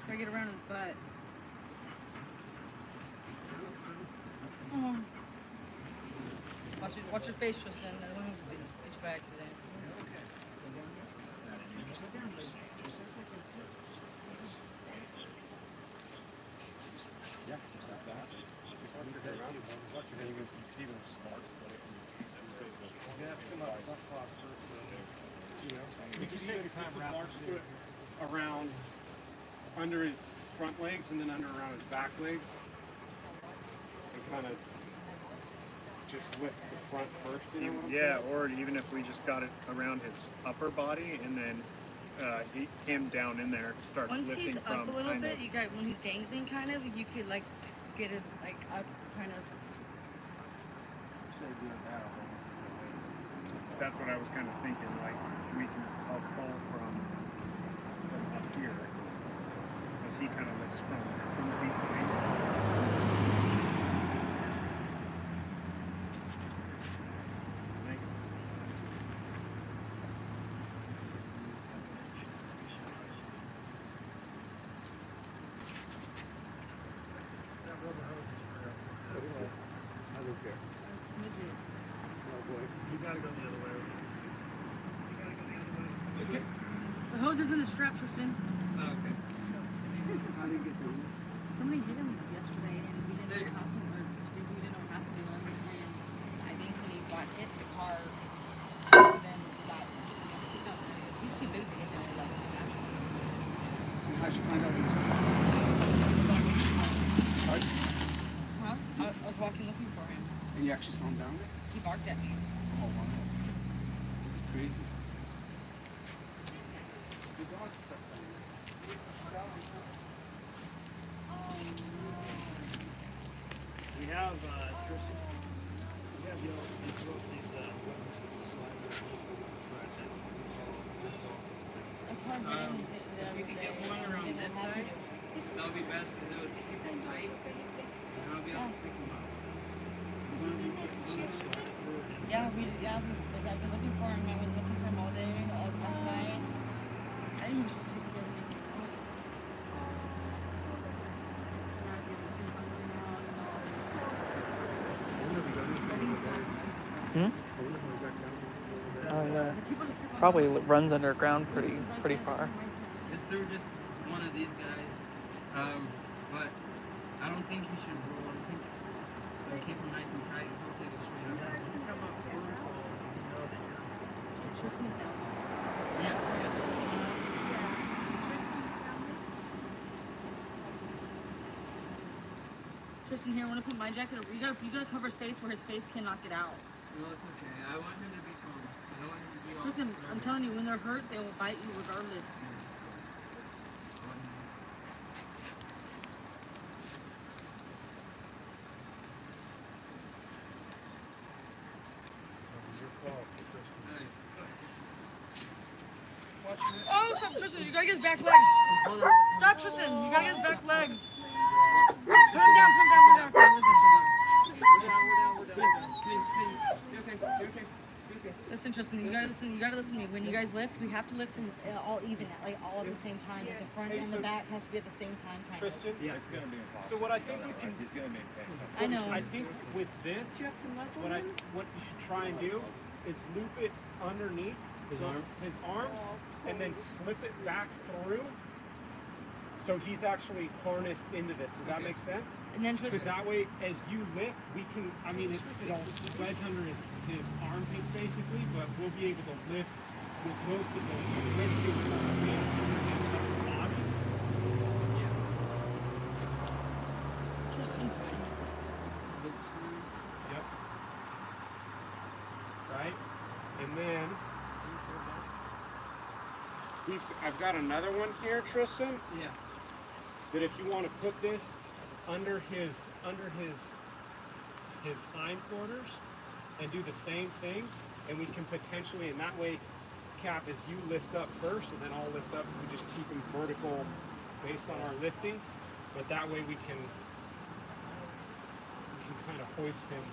Try to get around his butt. Oh. Watch your face, Tristan. I don't want to get by accident. You just take your time around under his front legs and then around his back legs and kind of just lift the front first. You know what I'm saying? Or even if we just got it around his upper body and then him down in there starts Once lifting he's from up a little kind bit, of. you got when he's dangling, kind of, you could like get it like up, kind of. That's what I was kind of thinking. Like we can pull from up here as he kind of lifts from the beat behind. Midget. You gotta go the other way. The hose is in the strap, Tristan. Oh, okay. How do you get through? Somebody hit him yesterday, and we didn't know how to, or we didn't know what happened to him. And I think when he got hit, the car, then got picked up. He's too big to get there like naturally. And you actually saw him down there? He barked at me. Oh, wow. That's crazy. The dog's stuck down there. We have, Tristan, we have, these, weapons with the slider. If we could get one around this side, that would be best because it would keep them tight. And I'll be able to pick them up. Yeah, I've been looking for him. I've been looking for him all day, last night. I think he was just too scared to make any noise. Probably runs underground pretty far. It's through just one of these guys. But I don't think he should roll. I think if we keep him nice and tight, he'll take it straight up. Tristan's down there. Yeah. Tristan, here, I want to put my jacket over. You gotta cover his face where his face cannot get out. No, it's okay. I want him to be calm. I don't want him to be all Tristan, I'm nervous. telling you, when they're hurt, they will bite you regardless. Oh, stop, Tristan, you gotta get his back legs. Stop, Tristan, you gotta get his back legs. Put him down, put him down. Listen, Tristan, you gotta listen to me. When you guys lift, we have to lift them all even, like all at the same time. Like the front and the back has to be at the same time. Kind of. Tristan? Yeah, it's gonna be impossible. So what I think we can, He's gonna maintain. I know. I think with this, what you should try and do is loop it underneath his arms, and then slip it back through. So he's actually harnessed into this. Does that make sense? And then Because Tristan, that way, as you lift, we can, I mean, it'll wedge under his armpits basically, but we'll be able to lift with most of the lifting weight underneath his body. Tristan, Yep. Right? And then I've got another one here, Tristan. Yeah. That if you want to put this under his hindquarters and do the same thing, and we can potentially, in that way, Cap, as you lift up first, and then I'll lift up. We just keep him vertical based on our lifting, but that way we can kind of hoist him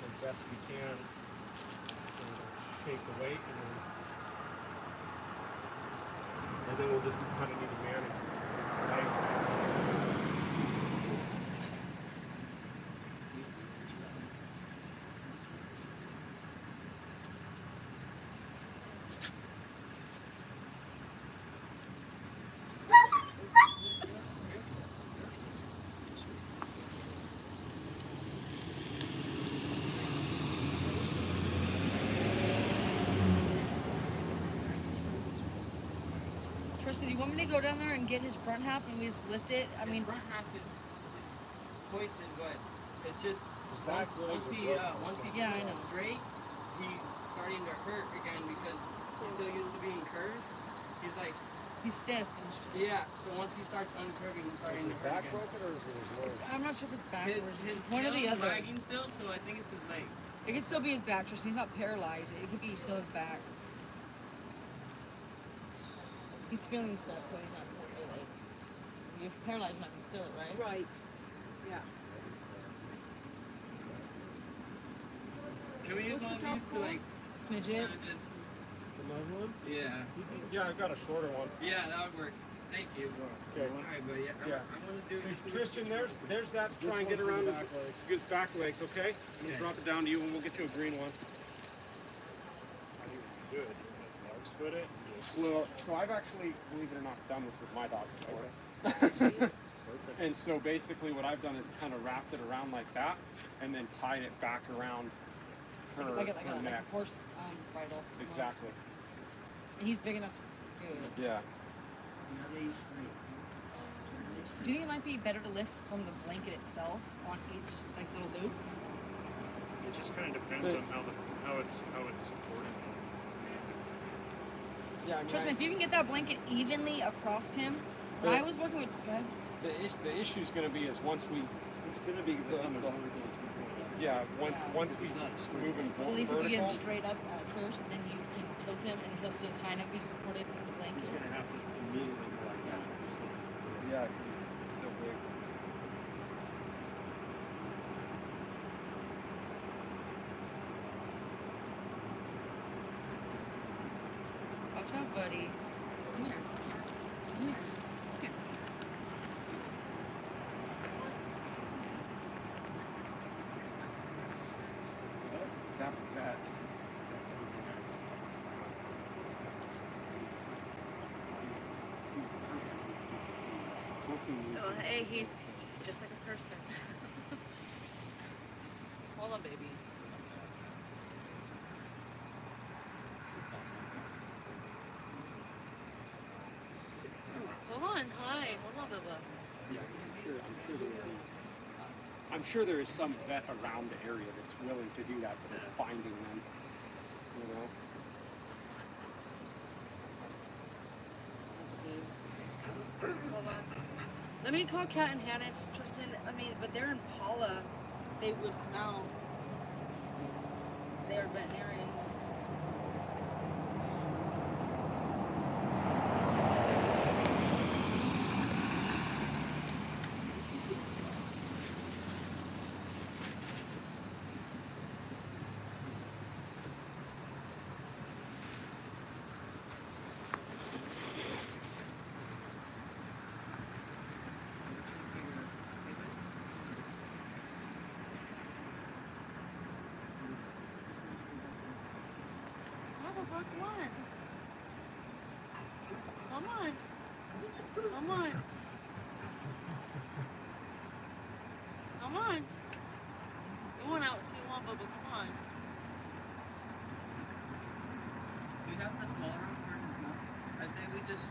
as best we can, and take the weight, and then we'll just kind of need to manage his leg. Tristan, do you want me to go down there and get his front half and we just lift it? I mean, His front half is hoisted, but it's just back once he Yeah, I gets know. straight, he's starting to hurt again because he's so used to being curved. He's like, he's stiff and yeah. So once he starts uncurving, he's starting to hurt again. I'm not sure if it's His backwards. It's one or tail the is other. wagging still, so I think it's his legs. It could still be his back, Tristan. He's not paralyzed. It could be still his back. He's feeling stuff, so he's not really like. If you're paralyzed, you're not gonna feel it, right? Right. Yeah. Can we use What's one the of these dog to like Smidget. kind of just? Another one? Yeah. Yeah, I've got a shorter one. Yeah, that would work. Thank you. Okay. All right, buddy. I want to do So this. Tristan, there's that to try and get around his back legs, okay? I'm gonna Okay. drop it down to you and we'll get you a green one. Good. Dogs foot it. Well, so I've actually, believe it or not, done this with my dog before. And so basically what I've done is kind of wrapped it around like that and then tied it back around her, Like a her neck. horse bridle. Exactly. And he's big enough to do it. Yeah. Do you think it might be better to lift from the blanket itself on each like little loop? It just kind of depends on how it's supported. Yeah, I mean, Tristan, if you can get that blanket evenly across him. When I was working with, go ahead. the issue's going to be is once we, It's gonna be becoming vertical. yeah, once we move him At least if you get vertical. him straight up at first, then you can tilt him and he'll still kind of be supported with the He's blanket. gonna have to immediately go like that. So, Yeah, 'cause he's so big. Watch out, buddy. Come here. Come here. Come here. That. Oh, hey, he's just like a person. Hold on, baby. Hold on, hi. Hold on, Bubba. Yeah, I'm sure there is some vet around the area that's willing to do that, but it's finding them. You know. Let's see. Hold on. Let me call Kat and Hannes, Tristan. I mean, but they're in Paula. They would come out. They are veterinarians. Come on. Come on. Come on. Come on. You went out too long, Bubba. Come on. Do you have the smaller one for his mouth? I say we just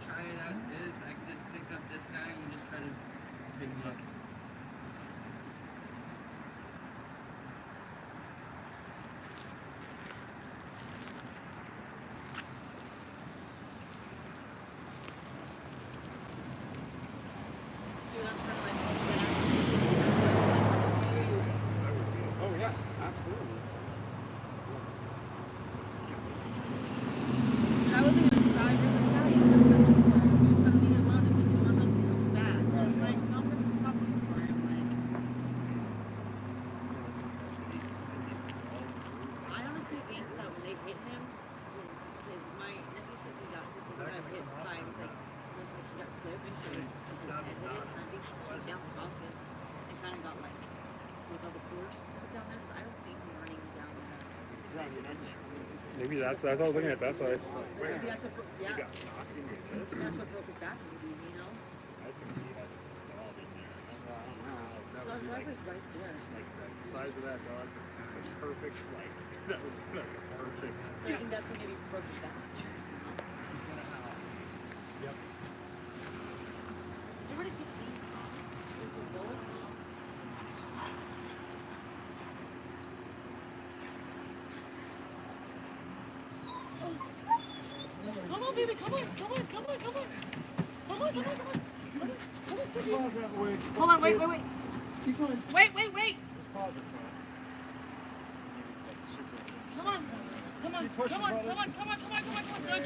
try it as is. I can just pick up this guy and we just try to pick him up. Dude, I'm trying to like Oh yeah, absolutely. I wasn't even shy, really sad. You just gotta look for him. You just gotta leave him alone if he can run something real bad. Like, I'm gonna stop looking for him. Like, I honestly think that when they hit him, because my nephew says he got hit by like, just like he got clipped and so his head hit it, and I think he bounced off it and kind of got like with all the force put down there. 'Cause I don't see him running down there. Maybe that's what I was looking at that side. Maybe that's what, yeah. got knocked in your head. That's what broke his back, maybe, you know? I think he had it all in there. So our driveway's right there. Like the size of that dog, the perfect, like, that was like a perfect. So you think that's what maybe broke his back? Yep. Is everybody's getting clean? Is there bullets? Come on, baby, come on, come on, come on, come on. Come on, come on, come on. Come on, Susie. Hold on, wait. Wait. Come on. Good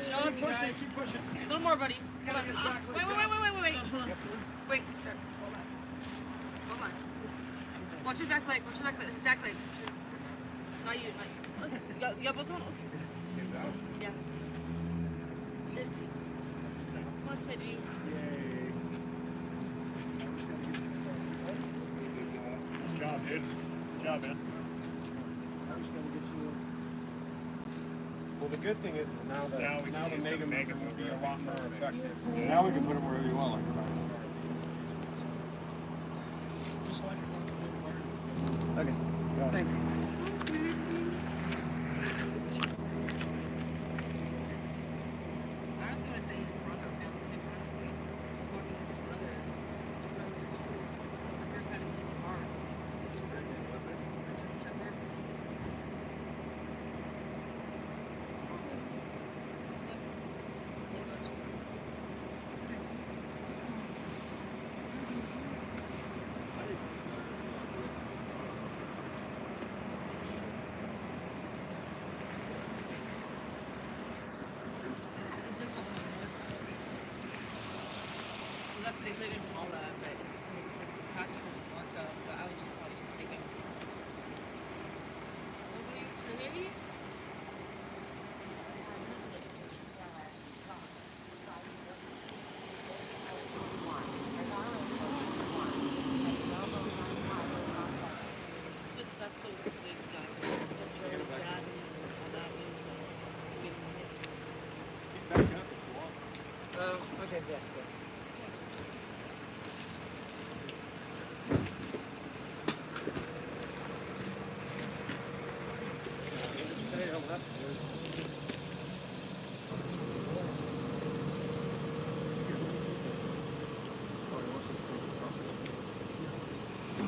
job, you guys. Keep pushing. A little more, buddy. Come on. Wait. Wait, start. Hold on. Watch his back leg. His back leg. Not you. You got both on? Yeah. Here's Kate. Come on, Sedgy. Good job, dude. Good job, man. Well, the good thing is now the use Mega will be a lot more effective. Now we can put him wherever you want, like Okay. Thank you. I was gonna say his brother found him, honestly. He was walking with his brother. His brother was shooting. Her kind of hit him hard.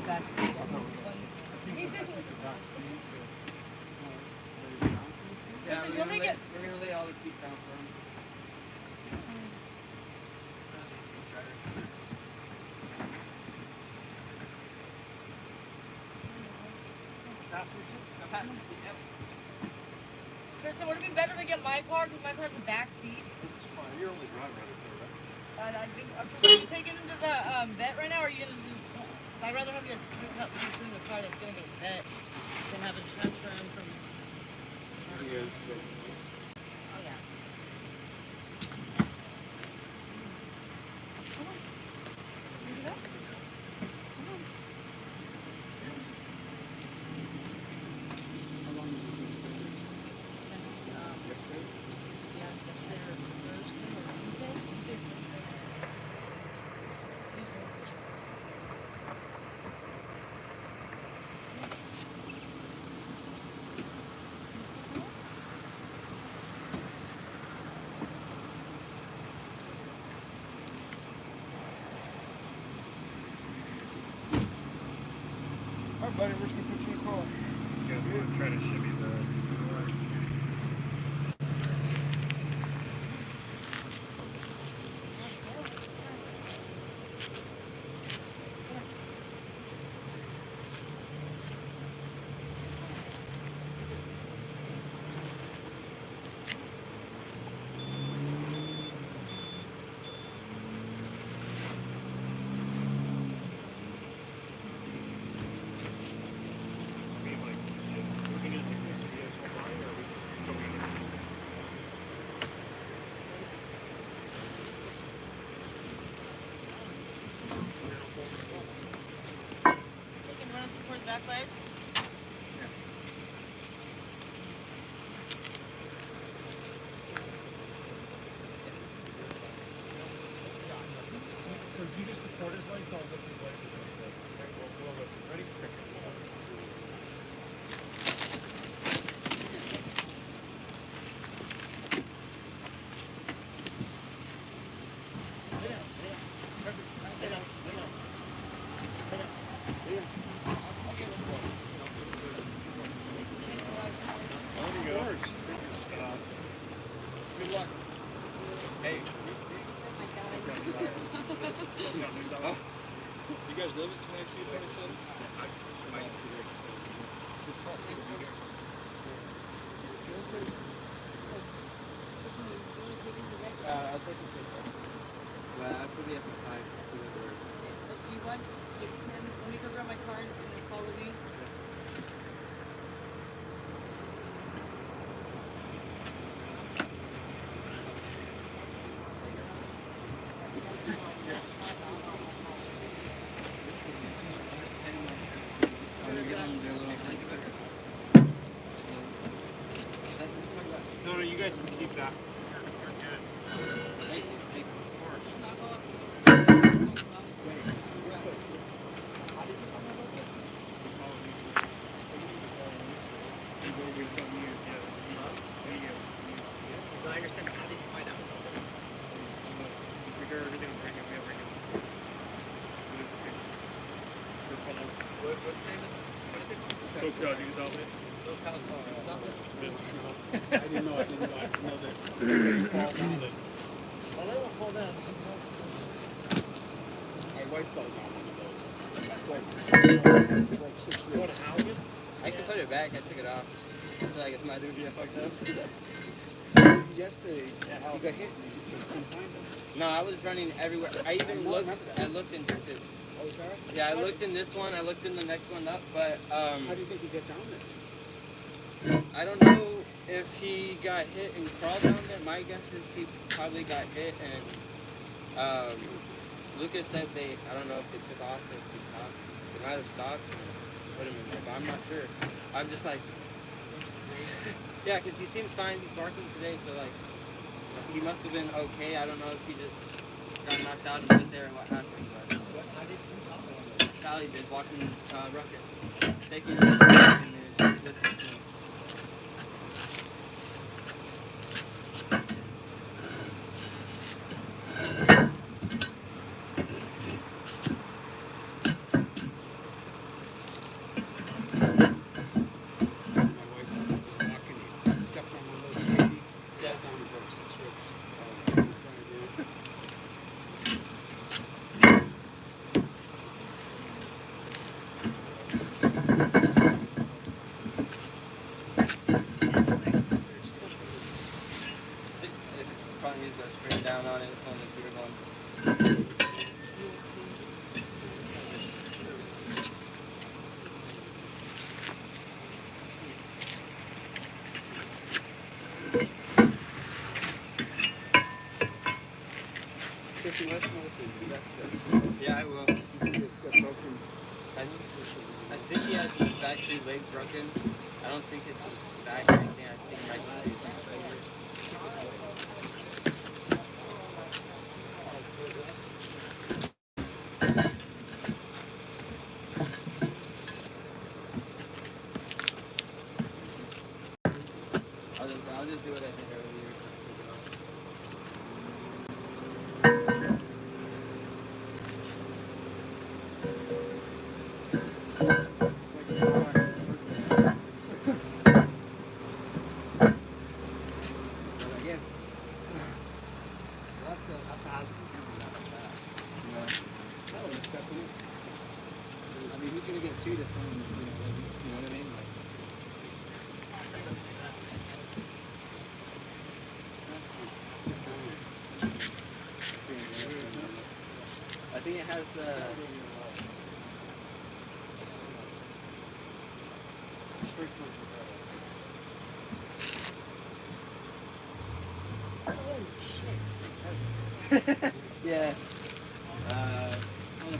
back. Tristan, do you want me to get? We're gonna lay all the seats down for him. Tristan, would it be better to get my car because my car's a back seat? You're only driving right there, I think. Tristan, are you taking him to the vet right now, or are you gonna just? Cause I'd rather have you help you put in the car that's gonna go to the vet than have to transfer him from. right? Yes, but Oh yeah. Come on. You get up? Come on. How long is it? Yesterday. Yeah, yesterday or Thursday or Tuesday. Tuesday. all right, buddy, we're just gonna put you in the car. You guys want to try to shimmy the Tristan, run support his back legs. So you just support his legs, I'll lift his legs. Okay, we'll lift him. Ready? Good luck. Hey. You guys live at 2227? I'll take a picture. Well, I put the F5 to the word. If you want to give him, let me go grab my card and then follow me. No, you guys can keep that. I didn't know. I didn't know that. Fall down. Well, they won't fall down. My wife fell down one of those. Like 6 You want weeks. to Halligan? I can put it back. I took it off. I feel like it's my duty. I fucked up. Yesterday, you got hit and you couldn't find him. No, I was running everywhere. I even looked. I looked in here too. Oh, is that right? Yeah, I looked in this one. I looked in the next one up, but How do you think you get down there? I don't know if he got hit and crawled down there. My guess is he probably got hit and Lucas said I don't know if they took off or if he stopped. They might have stopped and put him in there, but I'm not sure. I'm just like, yeah, because he seems fine. He's barking today, so like, he must have been okay. I don't know if he just got knocked out and sit there or what happened, but Sally did walking Ruckus. Taking him and just listening to him. Yeah, I will. I think he has his back 2 legs broken. I don't think it's his back or anything. I think it might just be his shoulders. I'll just do what I did earlier. I mean, who's gonna get sued if someone, you know what I mean? Like, I think it has yeah. Hold on.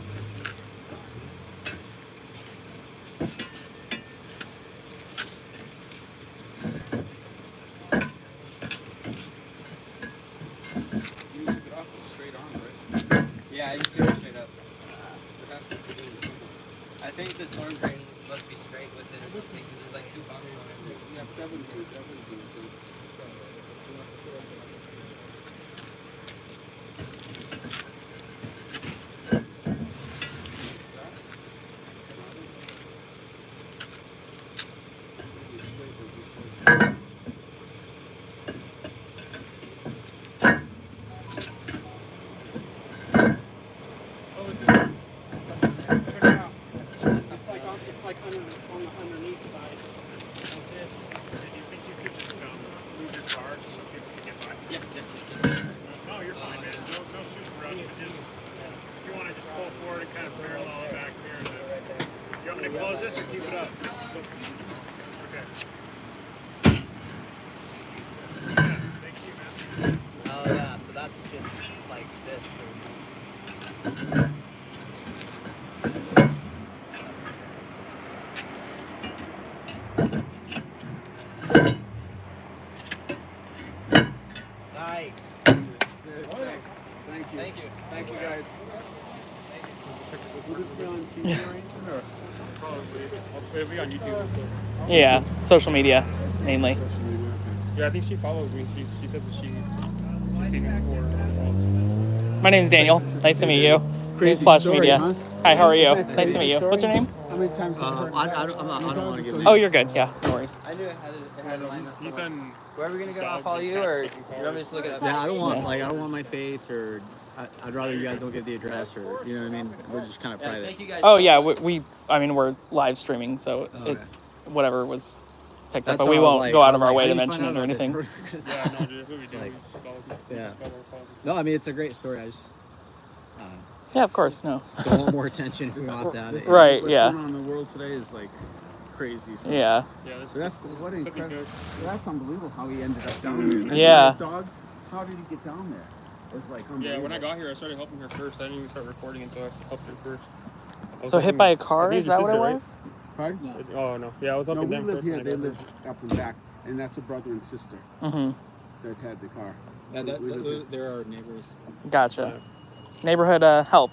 You took it off with a straight arm, right? Yeah, I just threw it straight up. But that's what we're doing. I think the storm drain must be straight with it or something, 'cause there's like 2 bumpers on it. Yeah, that would be good. It's like on the underneath side of this. And you think you could just move your car so people can get by? Yeah. No, you're fine, man. No super rush. But just if you want to just pull forward and kind of parallel it back here. You want me to close this or keep it up? Okay. Yeah, thank you, man. Oh yeah, so that's just like this. Nice. Thank you. Thank you, guys. Will this be on TV or anything? Or? Probably. It'll be on YouTube. So. Yeah, social media mainly. Yeah, I think she follows me. She said that she's seen me before. My name's Daniel. Nice to meet you. Crazy Flash story, Media. huh? Hi, how are you? Crazy Nice to meet you. story. What's your name? How many times have you heard I don't want to give Oh, you're good. Yeah, no worries. I knew it had a line up. Ethan. Where are we gonna go? I'll follow you, or you want me to just look it up? Yeah, I don't want my face, or I'd rather you guys don't give the address, or you know what I mean. We're just kind of Yeah, private. thank you guys. Oh yeah, I mean we're live streaming, so Okay. whatever was picked up, That's but we why I was won't like- go I out of was our like, way how to do you mention find it or out about anything. this? Yeah, no, dude, that's what we do. Like- We just follow- Yeah. just follow. No, I mean it's a great story. I just Yeah, of course, no. don't want more attention if we want that. Right, What's yeah. going on in the world today is like crazy. So. Yeah. Yeah, this, So that's this, what this could be incredible. good. That's unbelievable how he ended up down there. And Yeah. His dog. How did he get down there? It's like Yeah, unbelievable. when I got here, I started helping her first. I didn't even start recording until I helped her first. I was So hit helping- by a I car, think is it's your that what it sister, right? was? Pardon? Oh no, yeah, I was No, helping we them live first. here. when I They got live up and back, and that's a brother and sister Mm-hmm. that had the car. Yeah, So we live here. there are neighbors. Gotcha. Neighborhood help.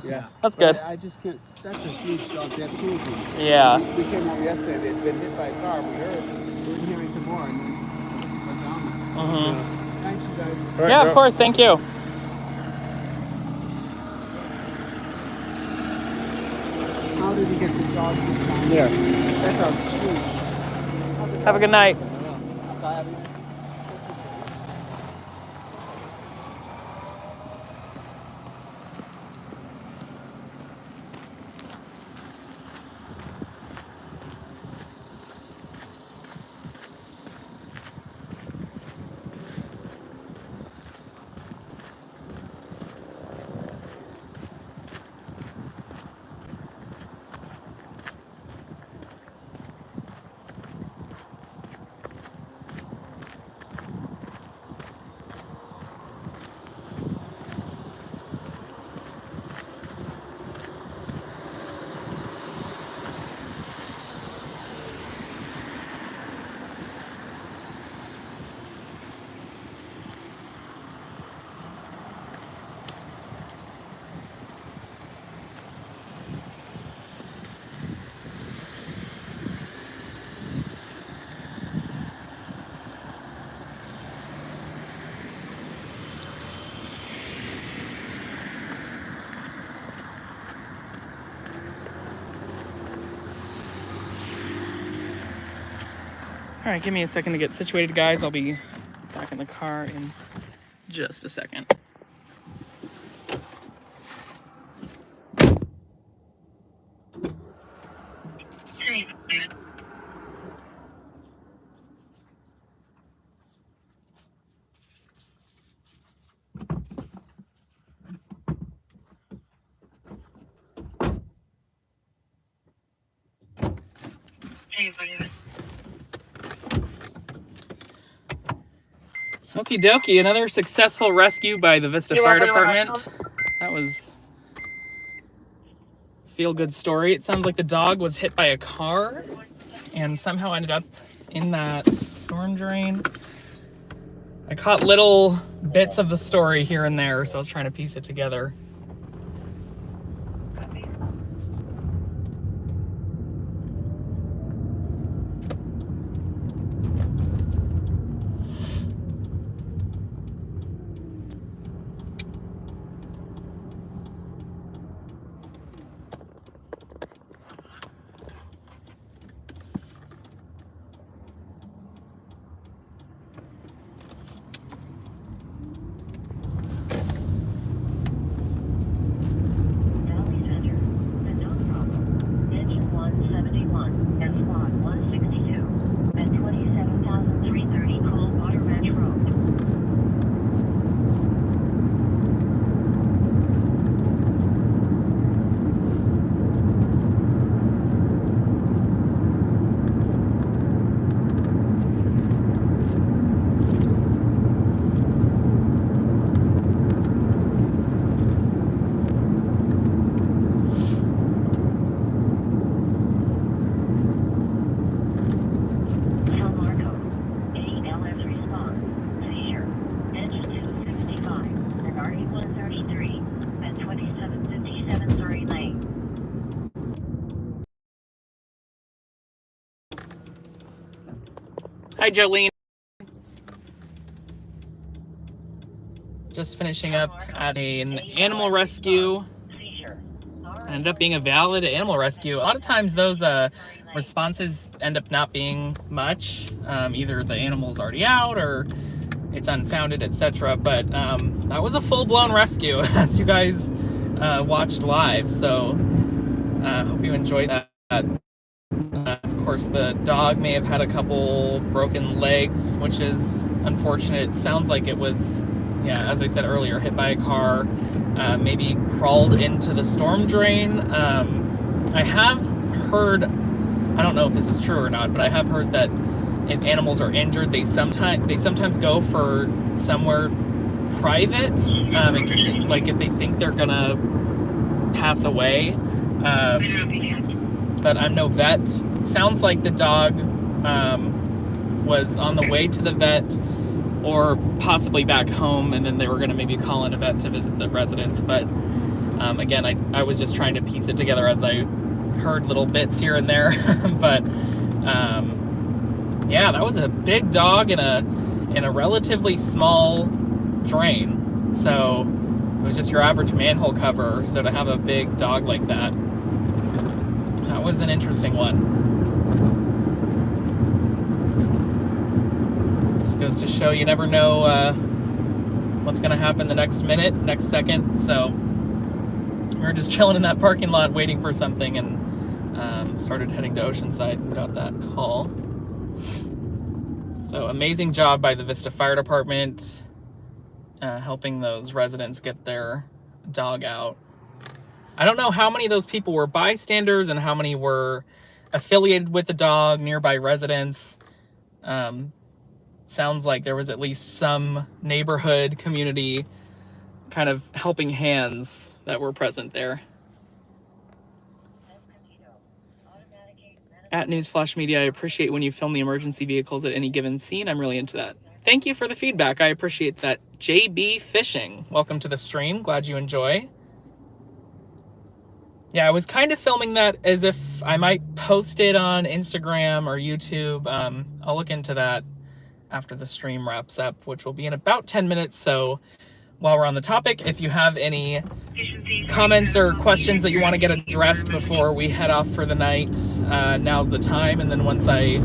Yeah, That's But good. I just can't. That's a huge dog. They have two of them. Yeah. We came home yesterday. They'd been hit by a car. We heard. We didn't hear anything more, and then I guess it went down there. Mm-hmm. Thanks, you guys. All right, Yeah, bro. of course. Thank you. How did he get the dog down there? That dog's huge. Have a good night. All right, give me a second to get situated, guys. I'll be back in the car in just a second. Hey, man. Hey, buddy. Okie dokie, another successful rescue by the Vista Fire Department. That was a feel-good story. It sounds like the dog was hit by a car and somehow ended up in that storm drain. I caught little bits of the story here and there, so I was trying to piece it together. Valley Center, and no problem. Engine 171, and squad 162, and 27,330 Coldwater Ranch Road. San Marco, ALS response, seizure, engine 265, and RE 133, and 2757 Surrey Lane. Hi, Jolene. Just finishing up at an animal rescue. Seizure. Ended up being a valid animal rescue. A lot of times those responses end up not being much. Either the animal's already out or it's unfounded, etc. But that was a full-blown rescue, as you guys watched live. So hope you enjoyed that. Of course, the dog may have had a couple broken legs, which is unfortunate. It sounds like it was, yeah, as I said earlier, hit by a car, maybe crawled into the storm drain. I have heard, I don't know if this is true or not, but I have heard that if animals are injured, they sometimes go for somewhere private, like if they think they're gonna pass away. But I'm no vet. Sounds like the dog was on the way to the vet or possibly back home, and then they were going to maybe call in a vet to visit the residents. But again, I was just trying to piece it together as I heard little bits here and there. But yeah, that was a big dog in a relatively small drain. So it was just your average manhole cover. So to have a big dog like that, that was an interesting one. Just goes to show you never know what's going to happen the next minute, next second. So we were just chilling in that parking lot waiting for something, and started heading to Oceanside and got that call. So amazing job by the Vista Fire Department helping those residents get their dog out. I don't know how many of those people were bystanders and how many were affiliated with the dog, nearby residents. Sounds like there was at least some neighborhood community kind of helping hands that were present there. At Newsflash Media, I appreciate when you film the emergency vehicles at any given scene. I'm really into that. Thank you for the feedback. I appreciate that. JB Fishing, welcome to the stream. Glad you enjoy. Yeah, I was kind of filming that as if I might post it on Instagram or YouTube. I'll look into that after the stream wraps up, which will be in about 10 minutes. So while we're on the topic, if you have any comments or questions that you want to get addressed before we head off for the night, now's the time. And then once I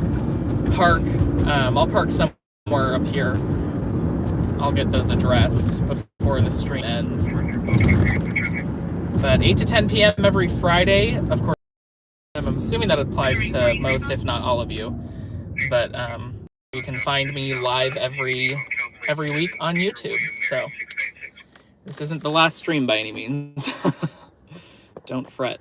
park I'll park somewhere up here. I'll get those addressed before the stream ends. But 8 to 10 p.m. every Friday, of course. I'm assuming that applies to most, if not all of you. But you can find me live every week on YouTube. So this isn't the last stream by any means. Don't fret.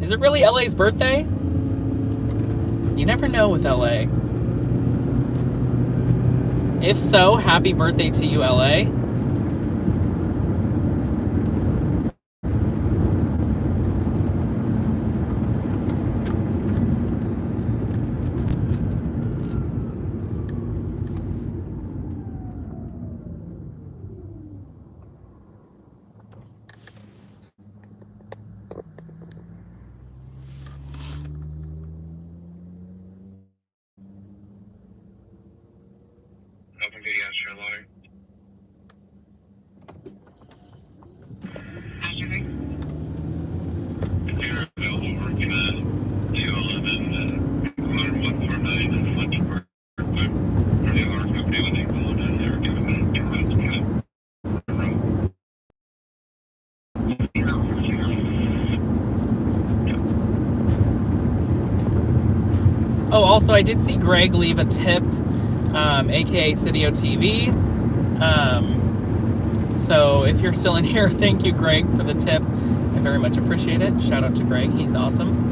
Is it really LA's birthday? You never know with LA. If so, happy birthday to you, LA. Open video, Charlotte. They're available working at 211 corner 149 in Fletchburg. But where they are company when they called in, they were doing a route kind of. Oh, also, I did see Greg leave a tip. AKA Cidio TV. So if you're still in here, thank you, Greg, for the tip. I very much appreciate it. Shout out to Greg, he's awesome.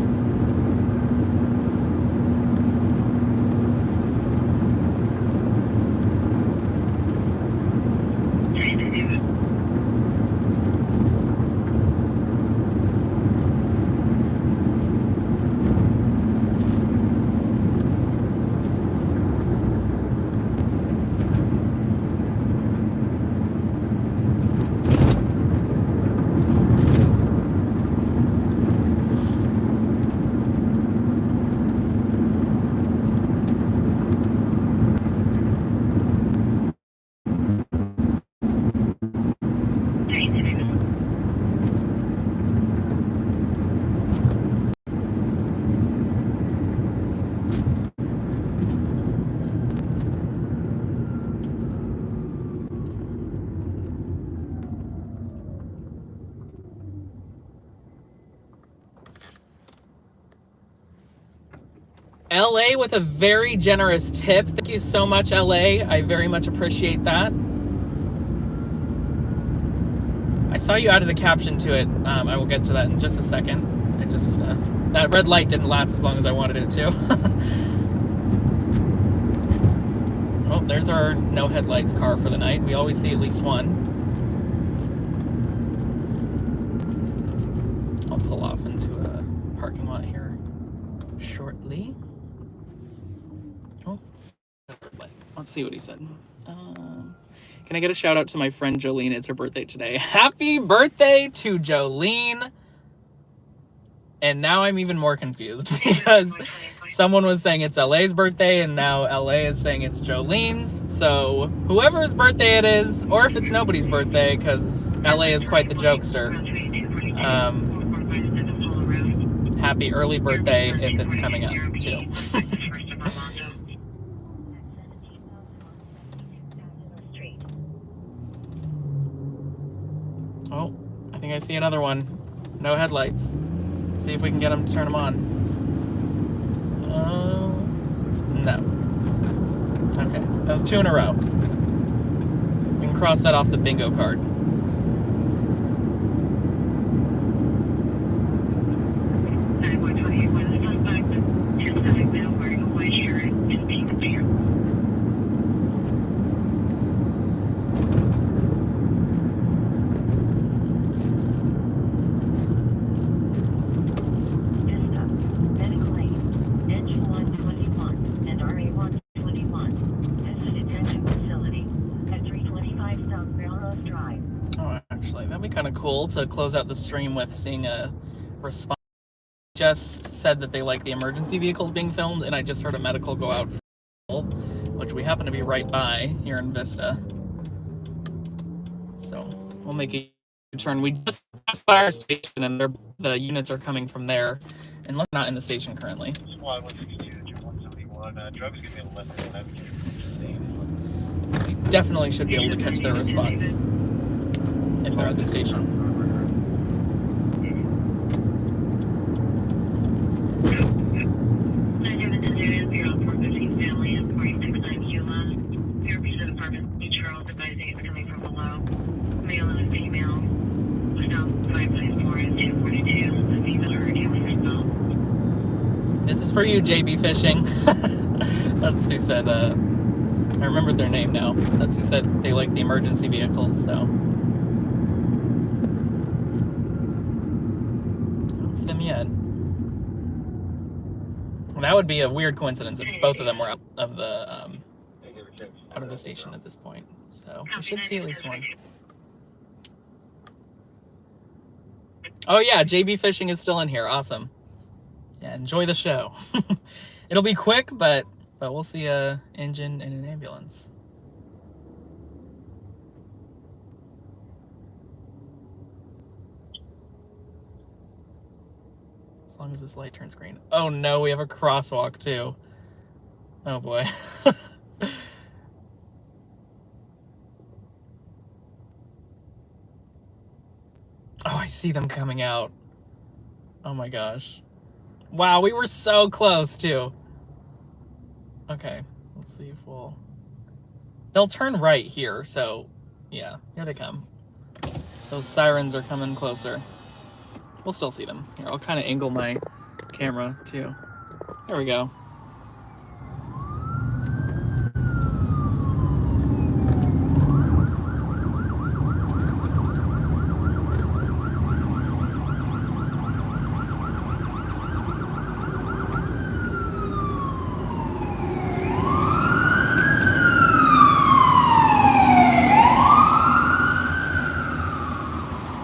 LA with a very generous tip. Thank you so much, LA. I very much appreciate that. I saw you added a caption to it. I will get to that in just a second. I just, that red light didn't last as long as I wanted it to. Oh, there's our no headlights car for the night. We always see at least one. I'll pull off into a parking lot here shortly. Oh, let's see what he said. Can I get a shout out to my friend Jolene? It's her birthday today. Happy birthday to Jolene. And now I'm even more confused because someone was saying it's LA's birthday and now LA is saying it's Jolene's. So whoever's birthday it is, or if it's nobody's birthday, because LA is quite the jokester. Happy early birthday if it's coming up too. Oh, I think I see another one. No headlights. See if we can get them to turn them on. No. Okay, that was 2 in a row. We can cross that off the bingo card. To close out the stream with seeing a response. Just said that they like the emergency vehicles being filmed, and I just heard a medical go out, which we happen to be right by here in Vista. So we'll make a turn. We just passed the fire station, and the units are coming from there. unless not in the station currently. Squad 162 to 171. Drugs give me a left and left. Let's see. We definitely should be able to catch their response if they're at the station. This is for you, JB Fishing. That's who said, I remembered their name now. That's who said they like the emergency vehicles, so. Don't see them yet. Well, that would be a weird coincidence if both of them were out of the station at this point. So we should see at least one. Oh yeah, JB Fishing is still in here. Awesome. Yeah, enjoy the show. It'll be quick, but we'll see a engine and an ambulance. As long as this light turns green. Oh no, we have a crosswalk too. Oh boy. Oh, I see them coming out. Oh my gosh. Wow, we were so close too. Okay, let's see if we'll... They'll turn right here, so yeah, here they come. Those sirens are coming closer. We'll still see them. Here, I'll kind of angle my camera too. There we go.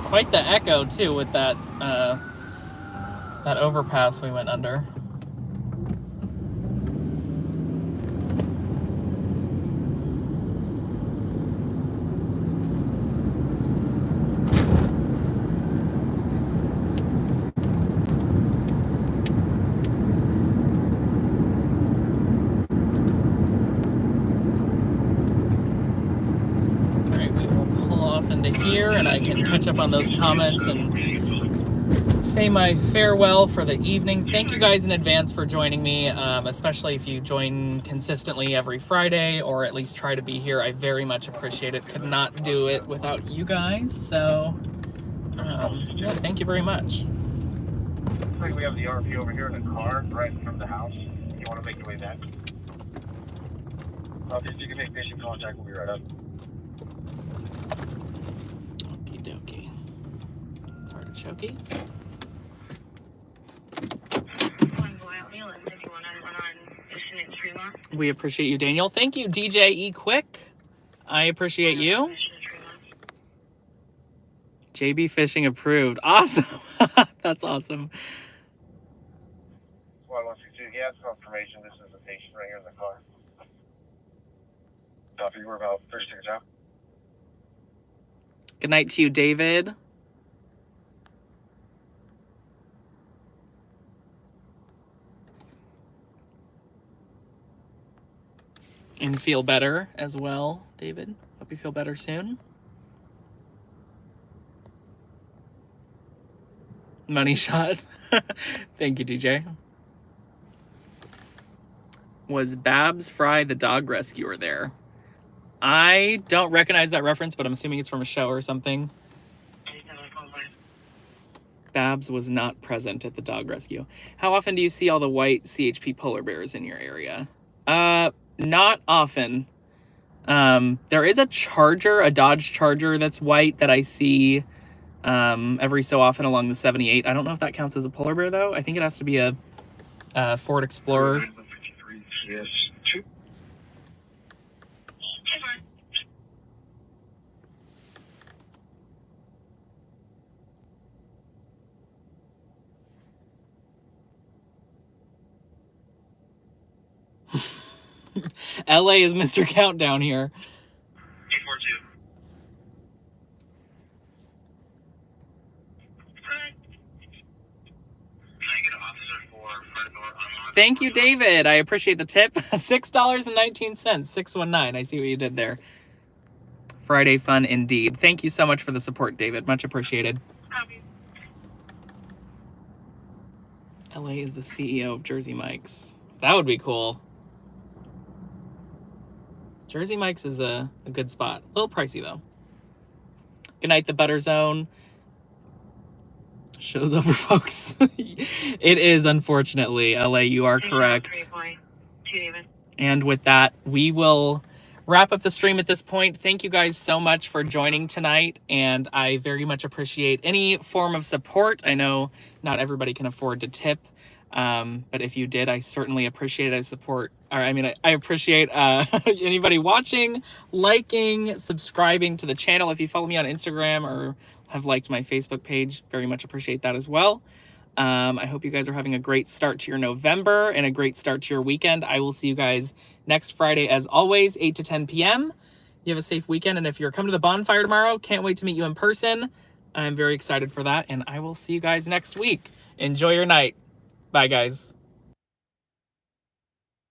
Quite the echo too with that that overpass we went under. Here, and I can catch up on those comments and say my farewell for the evening. Thank you guys in advance for joining me, especially if you join consistently every Friday, or at least try to be here. I very much appreciate it. Could not do it without you guys, so yeah, thank you very much. I think we have the RP over here in the car, right from the house. You want to make your way back? If you can make patient contact, we'll be right up. Dokie. Artichoke. We appreciate you, Daniel. Thank you, DJ E Quick. I appreciate you. JB Fishing approved. Awesome. That's awesome. Well, once you do, he has confirmation. This is the patient right here in the car. Copy. We're about 30 seconds out. Good night to you, David. And feel better as well, David. Hope you feel better soon. Money shot. Thank you, DJ. Was Babs Fry the dog rescuer there? I don't recognize that reference, but I'm assuming it's from a show or something. Babs was not present at the dog rescue. How often do you see all the white CHP polar bears in your area? Not often. There is a Charger, a Dodge Charger that's white that I see every so often along the 78. I don't know if that counts as a polar bear, though. I think it has to be a Ford Explorer. Yes. LA is Mr. Countdown here. 842. Can I get an officer are for Fred Nor Armand. Thank you, David. I appreciate the tip. $6.19. 619. I see what you did there. Friday fun indeed. Thank you so much for the support, David. Much appreciated. Copy. LA is the CEO of Jersey Mike's. That would be cool. Jersey Mike's is a good spot. A little pricey, though. Good night, the Butter Zone. Show's over, folks. It is, unfortunately. LA, you are correct. And with that, we will wrap up the stream at this point. Thank you guys so much for joining tonight, and I very much appreciate any form of support. I know not everybody can afford to tip, but if you did, I certainly appreciate it. I appreciate anybody watching, liking, subscribing to the channel. If you follow me on Instagram or have liked my Facebook page, very much appreciate that as well. I hope you guys are having a great start to your November and a great start to your weekend. I will see you guys next Friday, as always, 8 to 10 p.m. You have a safe weekend, and if you're coming to the bonfire tomorrow, can't wait to meet you in person. I'm very excited for that, and I will see you guys next week. Enjoy your night. Bye, guys.